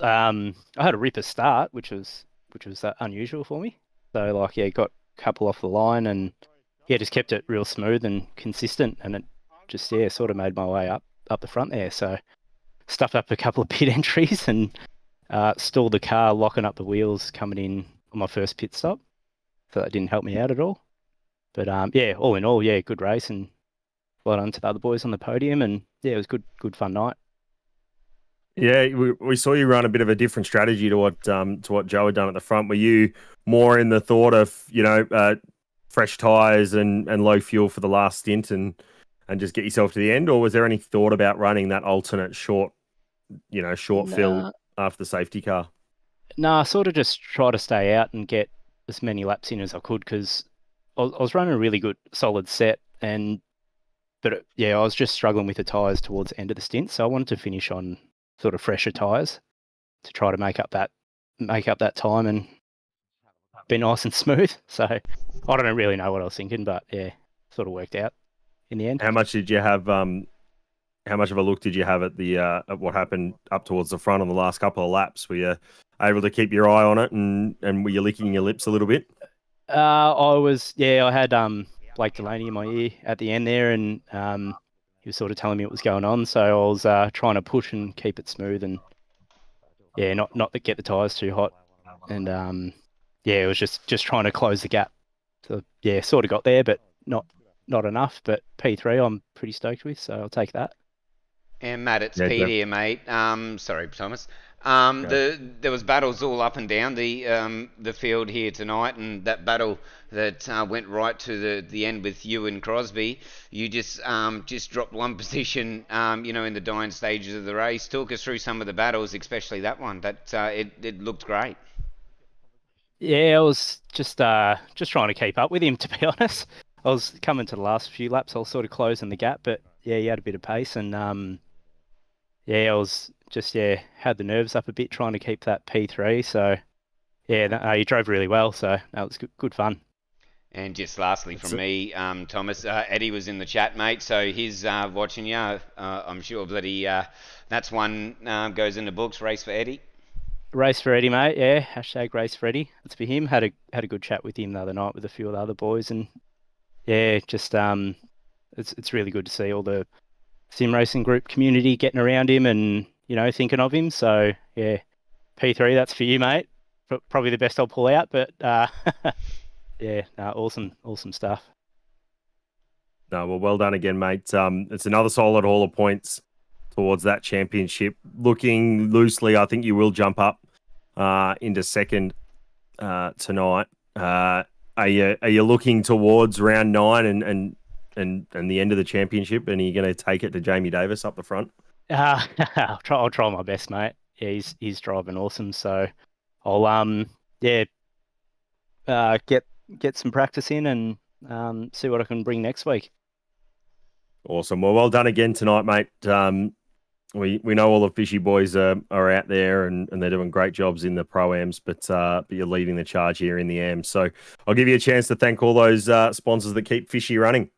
I had a ripper start, which was unusual for me. So got a couple off the line, and just kept it real smooth and consistent, and it just sort of made my way up the front there. So stuffed up a couple of pit entries and stalled the car, locking up the wheels coming in on my first pit stop. So that didn't help me out at all. But all in all, good race, and well done to the other boys on the podium, and it was good fun night. Yeah, we saw you run a bit of a different strategy to what Joe had done at the front. Were you more in the thought of fresh tyres and low fuel for the last stint and just get yourself to the end, or was there any thought about running that alternate short fill after the safety car? I sort of just try to stay out and get as many laps in as I could, because I was running a really good solid set, but I was just struggling with the tyres towards the end of the stint, so I wanted to finish on sort of fresher tyres to try to make up that time and be nice and smooth. So I don't really know what I was thinking, but sort of worked out in the end. How much did you have? How much of a look did you have at what happened up towards the front on the last couple of laps? Were you able to keep your eye on it, and were you licking your lips a little bit? I had Blake Delaney in my ear at the end there, and he was sort of telling me what was going on. So I was trying to push and keep it smooth, and not to get the tyres too hot, and it was just trying to close the gap. So sort of got there, but not enough. But P3 I'm pretty stoked with, so I'll take that. And Matt, it's Pete here, mate. Sorry, Thomas. There was battles all up and down the field here tonight, and that battle that went right to the end with you and Crosby. You just dropped one position, in the dying stages of the race. Talk us through some of the battles, especially that one. That it looked great. Yeah, I was just trying to keep up with him, to be honest. I was coming to the last few laps. I was sort of closing the gap, but he had a bit of pace, and I was just had the nerves up a bit trying to keep that P3. So he drove really well. So that was good fun. And just lastly from me, Thomas, Eddie was in the chat, mate. So he's watching you. I'm sure that that's one goes in the books. Race for Eddie. Race for Eddie, mate. Yeah, hashtag race for Eddie. That's for him. Had a good chat with him the other night with a few of the other boys, and just it's really good to see all the sim racing group community getting around him and thinking of him. So P3, that's for you, mate. Probably the best I'll pull out, but awesome stuff. No, well done again, mate. It's another solid haul of points towards that championship. Looking loosely, I think you will jump up into second tonight. Are you looking towards round 9 and the end of the championship, and are you going to take it to Jamie Davis up the front? I'll try my best, mate. Yeah, he's driving awesome. So I'll get some practice in and see what I can bring next week. Awesome. Well done again tonight, mate. We know all the fishy boys are out there and they're doing great jobs in the Pro-Ams, but you're leading the charge here in the Am. So I'll give you a chance to thank all those sponsors that keep fishy running.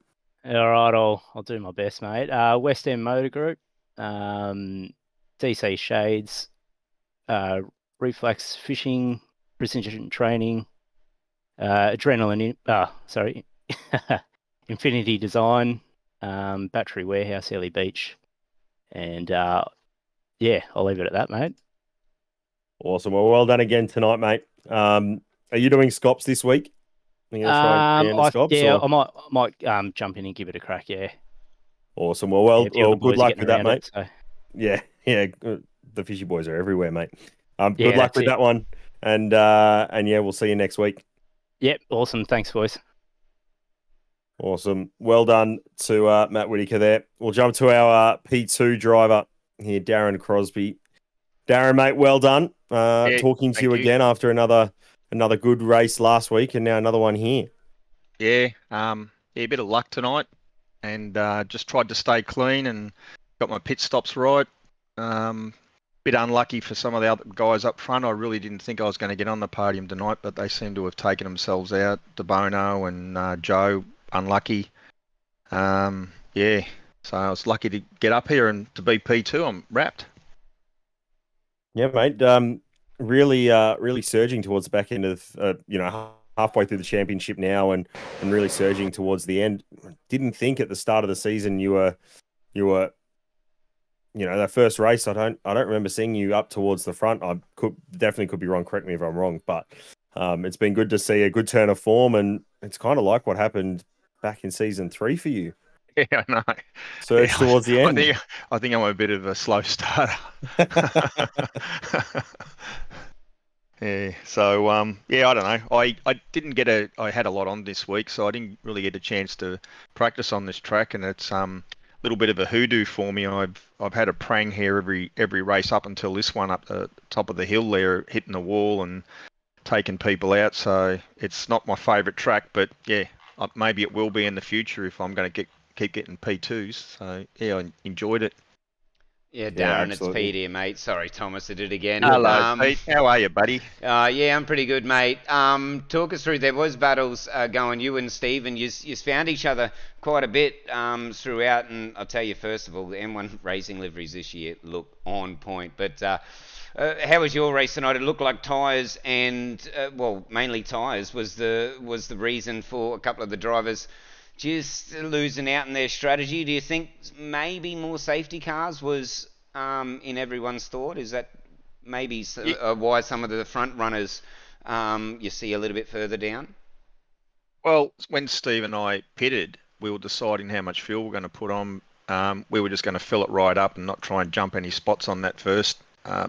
All right, I'll do my best, mate. West End Motor Group, DC Shades, Reflex Fishing, Precision Training, Infinity Design, Battery Warehouse, Ellie Beach, and I'll leave it at that, mate. Awesome. Well done again tonight, mate. Are you doing Scops this week? Are you gonna try and stay into Scops, Yeah, or? I might jump in and give it a crack. Yeah, Awesome. Well, yeah, a few of the good boys are luck getting with that, around mate. it. So Yeah. The fishy boys are everywhere, mate. Good yeah, luck that's with it. that one, and yeah, we'll see you next week. Yep, awesome. Thanks, boys. Awesome. Well done to Matt Whitaker there. We'll jump to our P2 driver here, Darren Crosby. Darren, mate, well done. Talking to you again after another good race last week, and now another one here. Yeah, a bit of luck tonight, and just tried to stay clean and got my pit stops right. Bit unlucky for some of the other guys up front. I really didn't think I was going to get on the podium tonight, but they seem to have taken themselves out. DeBono and Joe, unlucky. Yeah, so I was lucky to get up here and to be P2. I'm wrapped. Yeah, mate. Really surging towards the back end of halfway through the championship now, and really surging towards the end. Didn't think at the start of the season you were that first race. I don't remember seeing you up towards the front. I definitely could be wrong. Correct me if I'm wrong, but it's been good to see a good turn of form, and it's kind of like what happened back in season 3 for you. Yeah, I know. Surge towards the end. I think I'm a bit of a slow starter. Yeah. So yeah, I don't know. I didn't get I had a lot on this week, so I didn't really get a chance to practice on this track, and it's little bit of a hoodoo for me. I've had a prang here every race up until this one up the top of the hill there, hitting the wall and taking people out. So it's not my favourite track, but yeah, maybe it will be in the future if I'm going to keep getting P2s. So yeah, I enjoyed it. Yeah, Darren, it's absolutely. Pete here, mate. Sorry, Thomas, I did it again. Hello, Pete. How are you, buddy? Yeah, I'm pretty good, mate. Talk us through. There was battles going. You and Steve, and you found each other quite a bit throughout. And I'll tell you, first of all, the M1 racing liveries this year look on point. But how was your race tonight? It looked like tyres and mainly tyres was the reason for a couple of the drivers just losing out in their strategy. Do you think maybe more safety cars was in everyone's thought? Is that maybe why some of the front runners you see a little bit further down? Well, when Steve and I pitted, we were deciding how much fuel we're going to put on. We were just going to fill it right up and not try and jump any spots on that first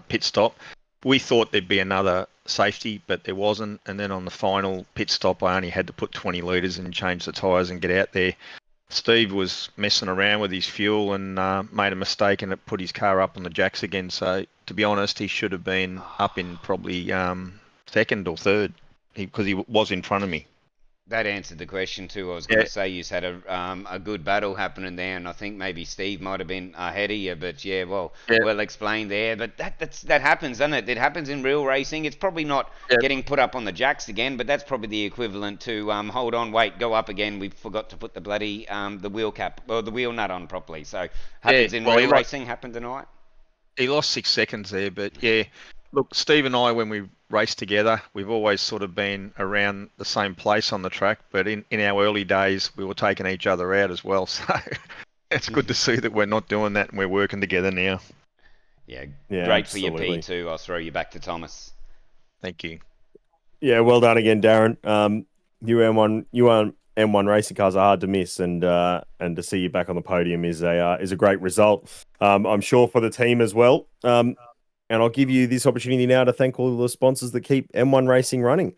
pit stop. We thought there'd be another safety, but there wasn't. And then on the final pit stop, I only had to put 20 litres and change the tyres and get out there. Steve was messing around with his fuel and made a mistake, and it put his car up on the jacks again. So to be honest, he should have been up in probably second or third because he was in front of me. That answered the question too. I was going to say you had a good battle happening there, and I think maybe Steve might have been ahead of you. But well explained there. But that happens, doesn't it? It happens in real racing. It's probably not getting put up on the jacks again, but that's probably the equivalent to hold on, wait, go up again. We forgot to put the bloody the wheel cap or the wheel nut on properly. So happens in real racing. Happened tonight. He lost 6 seconds there, but yeah. Look, Steve and I, when we race together, we've always sort of been around the same place on the track, but in our early days, we were taking each other out as well. So it's good to see that we're not doing that and we're working together now. Yeah, absolutely. great for your P2. I'll throw you back to Thomas. Thank you. Yeah, well done again, Darren. M1 racing cars are hard to miss, and to see you back on the podium is a great result. I'm sure for the team as well. And I'll give you this opportunity now to thank all the sponsors that keep M1 Racing running.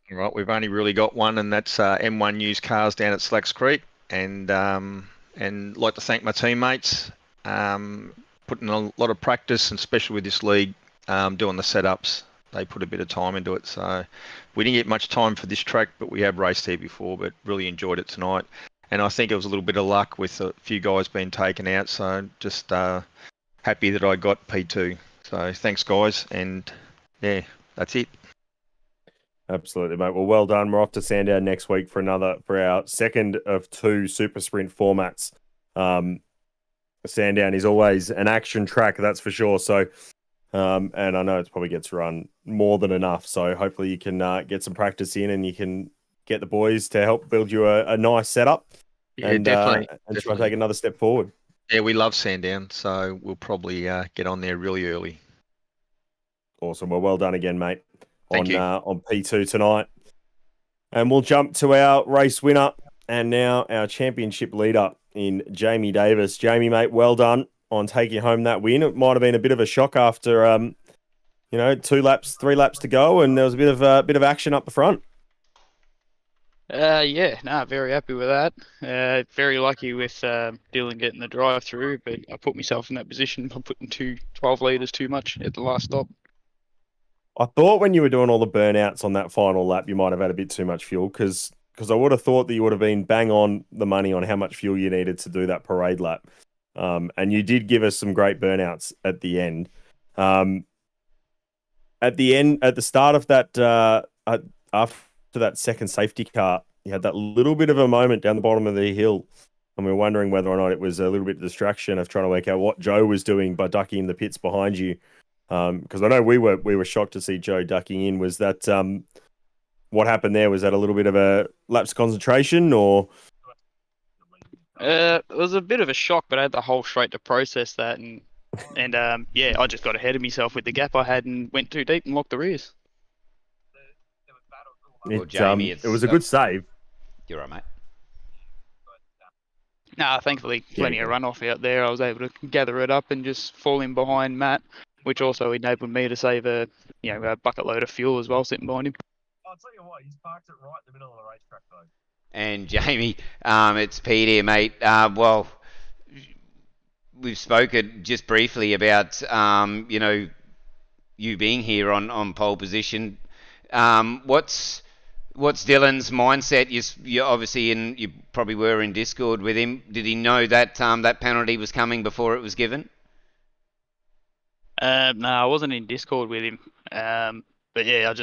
All right, we've only really got one, and that's M1 Used Cars down at Slacks Creek. And like to thank my teammates, putting a lot of practice, and especially with this league, doing the setups. They put a bit of time into it. So we didn't get much time for this track, but we have raced here before, but really enjoyed it tonight. And I think it was a little bit of luck with a few guys being taken out. So just happy that I got P2. So thanks, guys, and yeah, that's it. Absolutely, mate. Well done. We're off to Sandown next week for our second of 2 super sprint formats. Sandown is always an action track, that's for sure. So, and I know it probably gets run more than enough. So hopefully you can get some practice in, and you can get the boys to help build you a nice setup. Yeah, and definitely. Try and take another step forward. Yeah, we love Sandown, so we'll probably get on there really early. Awesome. Well done again, mate. Thank you. On P2 tonight. And we'll jump to our race winner and now our championship leader in Jamie Davis. Jamie, mate, well done on taking home that win. It might have been a bit of a shock after, 3 laps to go, and there was a bit of action up the front. Very happy with that. Very lucky with Dylan getting the drive through, but I put myself in that position by putting 12 litres too much at the last stop. I thought when you were doing all the burnouts on that final lap, you might have had a bit too much fuel because I would have thought that you would have been bang on the money on how much fuel you needed to do that parade lap. And you did give us some great burnouts at the end. At the start of that, after that second safety car, you had that little bit of a moment down the bottom of the hill. And we were wondering whether or not it was a little bit of distraction of trying to work out what Joe was doing by ducking in the pits behind you. Because I know we were shocked to see Joe ducking in. Was that what happened there? Was that a little bit of a lapse of concentration, or? It was a bit of a shock, but I had the whole straight to process that, and I just got ahead of myself with the gap I had and went too deep and locked the rears. Jamie, it was a good save. You're right, mate. Nah, thankfully, plenty of runoff out there. I was able to gather it up and just fall in behind Matt, which also enabled me to save a bucket load of fuel as well, sitting behind him. I'll tell you what, he's parked it right in the middle of the racetrack, though. And Jamie, it's Pete here, mate. We've spoken just briefly about you being here on pole position. What's Dylan's mindset? You obviously you probably were in Discord with him. Did he know that that penalty was coming before it was given? No, I wasn't in Discord with him. But yeah,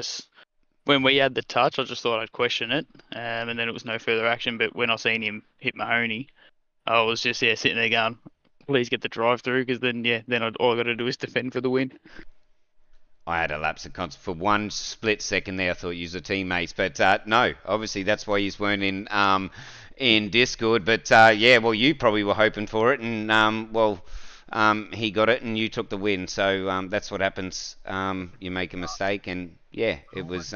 when we had the touch, I just thought I'd question it, and then it was no further action. But when I seen him hit Mahoney, I was just sitting there going, "Please get the drive through," because then all I got to do is defend for the win. I had a lapse of concentration for one split second there. I thought you were teammates, but no. Obviously, that's why you weren't in Discord. But you probably were hoping for it, and he got it, and you took the win. So that's what happens. You make a mistake, and it was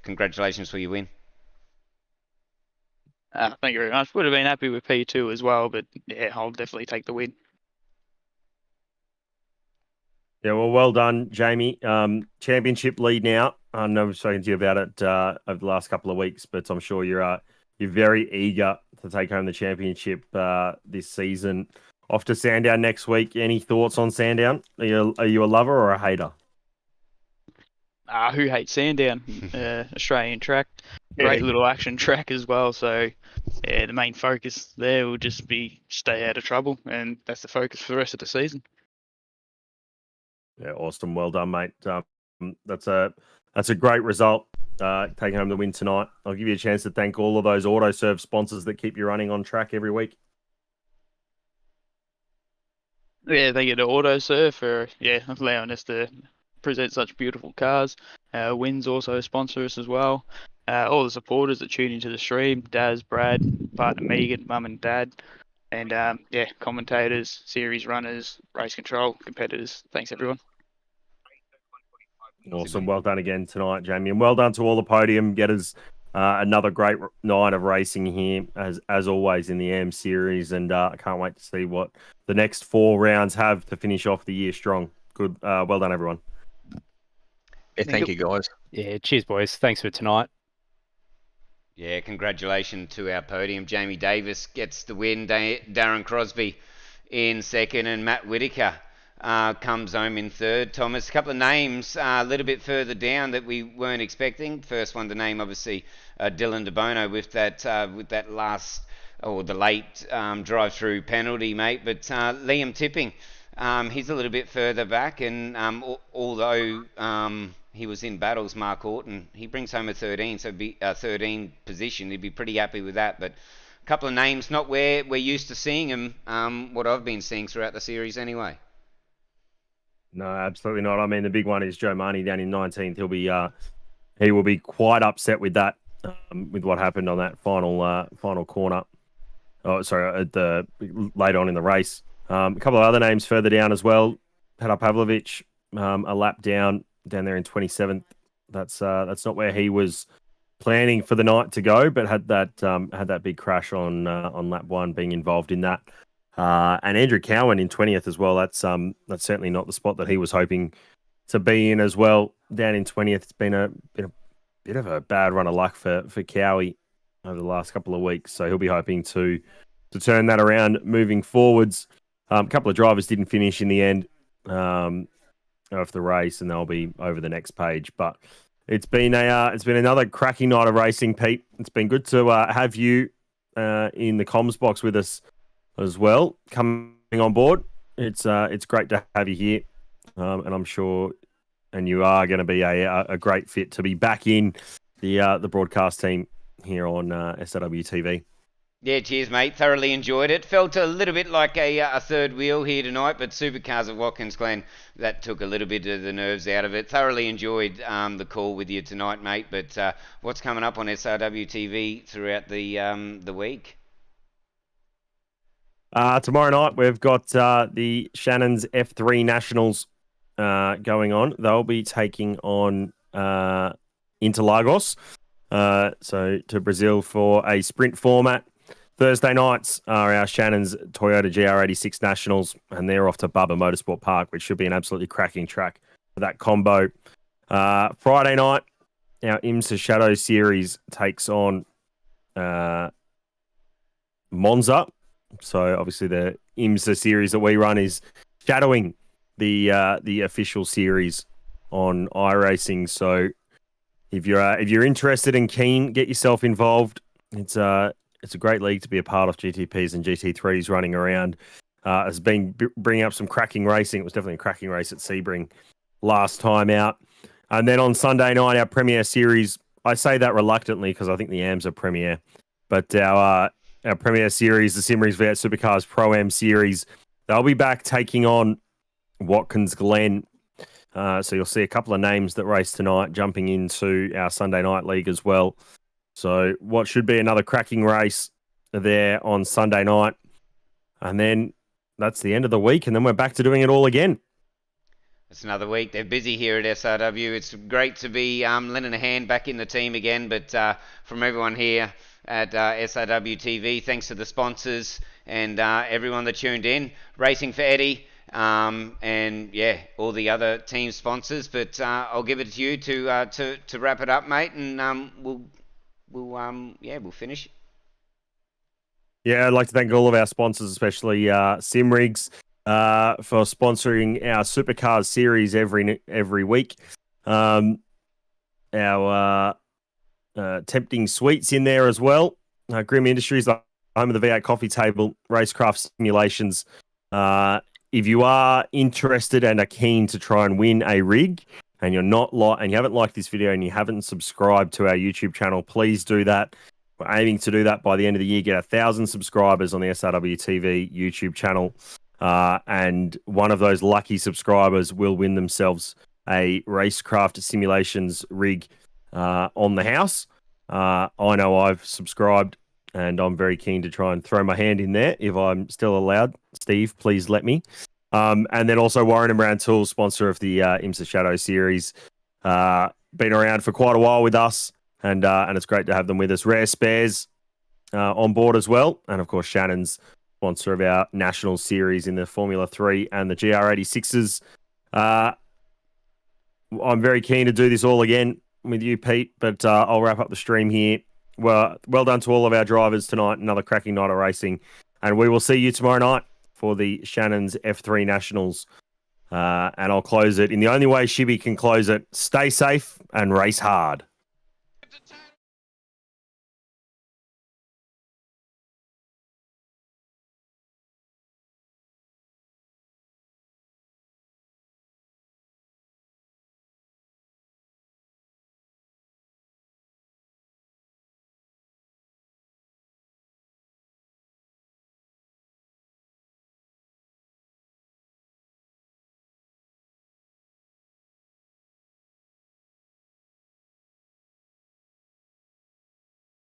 congratulations for your win. Thank you very much. Would have been happy with P2 as well, but I'll definitely take the win. Yeah, well done, Jamie. Championship lead now. I know we've spoken to you about it over the last couple of weeks, but I'm sure you're very eager to take home the championship this season. Off to Sandown next week. Any thoughts on Sandown? Are you a lover or a hater? Who hates Sandown? Australian track. Great little action track as well. So, the main focus there will just be stay out of trouble, and that's the focus for the rest of the season. Yeah, awesome. Well done, mate. That's a great result. Taking home the win tonight. I'll give you a chance to thank all of those AutoServe sponsors that keep you running on track every week. Yeah, thank you to AutoServe for allowing us to present such beautiful cars. Wins also sponsor us as well. All the supporters that tune into the stream, Daz, Brad, partner Megan, Mum and Dad, and commentators, series runners, race control, competitors. Thanks, everyone. Awesome. Well done again tonight, Jamie. And well done to all the podium getters. Another great night of racing here, as always, in the AM series. And I can't wait to see what the next 4 rounds have to finish off the year strong. Good. Well done, everyone. Yeah, thank you, guys. Yeah, cheers, boys. Thanks for tonight. Yeah, congratulations to our podium. Jamie Davis gets the win. Darren Crosby in second, and Matt Whitaker comes home in third. Thomas, a couple of names a little bit further down that we weren't expecting. First one to name, obviously, Dylan DeBono with that last or the late drive-through penalty, mate. But Liam Tipping, he's a little bit further back, and although he was in battles, Mark Horton, he brings home a 13, so be a 13 position. He'd be pretty happy with that. But a couple of names, not where we're used to seeing him, what I've been seeing throughout the series anyway. No, absolutely not. I mean, the big one is Joe Marnie down in 19th. He will be quite upset with that, with what happened on that final corner. Oh, sorry, late on in the race. A couple of other names further down as well. Petar Pavlovich a lap down there in 27th. That's not where he was planning for the night to go, but had that big crash on lap 1, being involved in that. And Andrew Cowan in 20th as well. That's certainly not the spot that he was hoping to be in as well. Down in 20th, it's been a bit of a bad run of luck for Cowie over the last couple of weeks. So he'll be hoping to turn that around moving forwards. A couple of drivers didn't finish in the end of the race, and they'll be over the next page. But it's been another cracking night of racing, Pete. It's been good to have you in the comms box with us as well, coming on board. It's great to have you here, and I'm sure, and you are going to be a great fit to be back in the broadcast team here on SRW TV. Yeah, cheers, mate. Thoroughly enjoyed it. Felt a little bit like a third wheel here tonight, but Supercars at Watkins Glen, that took a little bit of the nerves out of it. Thoroughly enjoyed the call with you tonight, mate. But what's coming up on SRW TV throughout the week? Tomorrow night, we've got the Shannon's F3 Nationals going on. They'll be taking on Interlagos, so to Brazil for a sprint format. Thursday nights are our Shannon's Toyota GR86 Nationals, and they're off to Bubba Motorsport Park, which should be an absolutely cracking track for that combo. Friday night, our IMSA Shadow Series takes on Monza. So obviously the IMSA series that we run is shadowing the official series on iRacing. So if you're interested and keen, get yourself involved. It's a great league to be a part of. GTPs and GT3s running around. Has been bringing up some cracking racing. It was definitely a cracking race at Sebring last time out. And then on Sunday night, our Premier Series. I say that reluctantly because I think the AMs are Premier, but our Premier Series, the Simrigs V8 Supercars Pro Am Series, they'll be back taking on Watkins Glen. So you'll see a couple of names that race tonight jumping into our Sunday night league as well. So what should be another cracking race there on Sunday night. And then that's the end of the week, and then we're back to doing it all again. It's another week. They're busy here at SRW. It's great to be lending a hand back in the team again, but from everyone here at SRW TV, thanks to the sponsors and everyone that tuned in. Racing for Eddie, and yeah, all the other team sponsors. But I'll give it to you to wrap it up, mate, and we'll finish. Yeah, I'd like to thank all of our sponsors, especially Simrigs, for sponsoring our Supercars series every week. Our Tempting Sweets in there as well. Grim Industries, the home of the V8 coffee table, racecraft simulations. If you are interested and are keen to try and win a rig, and you're not and you haven't liked this video and you haven't subscribed to our YouTube channel, please do that. We're aiming to do that by the end of the year, get 1,000 subscribers on the SRW TV YouTube channel. And one of those lucky subscribers will win themselves a racecraft simulations rig on the house. I know I've subscribed, and I'm very keen to try and throw my hand in there if I'm still allowed. Steve, please let me. And then also Warren and Brown Tools, sponsor of the IMSA Shadow series. Been around for quite a while with us, and it's great to have them with us. Rare Spares on board as well. And of course, Shannon's sponsor of our national series in the Formula 3 and the GR86s. I'm very keen to do this all again with you, Pete, but I'll wrap up the stream here. Well done to all of our drivers tonight. Another cracking night of racing. And we will see you tomorrow night for the Shannon's F3 Nationals. And I'll close it in the only way Shibby can close it. Stay safe and race hard.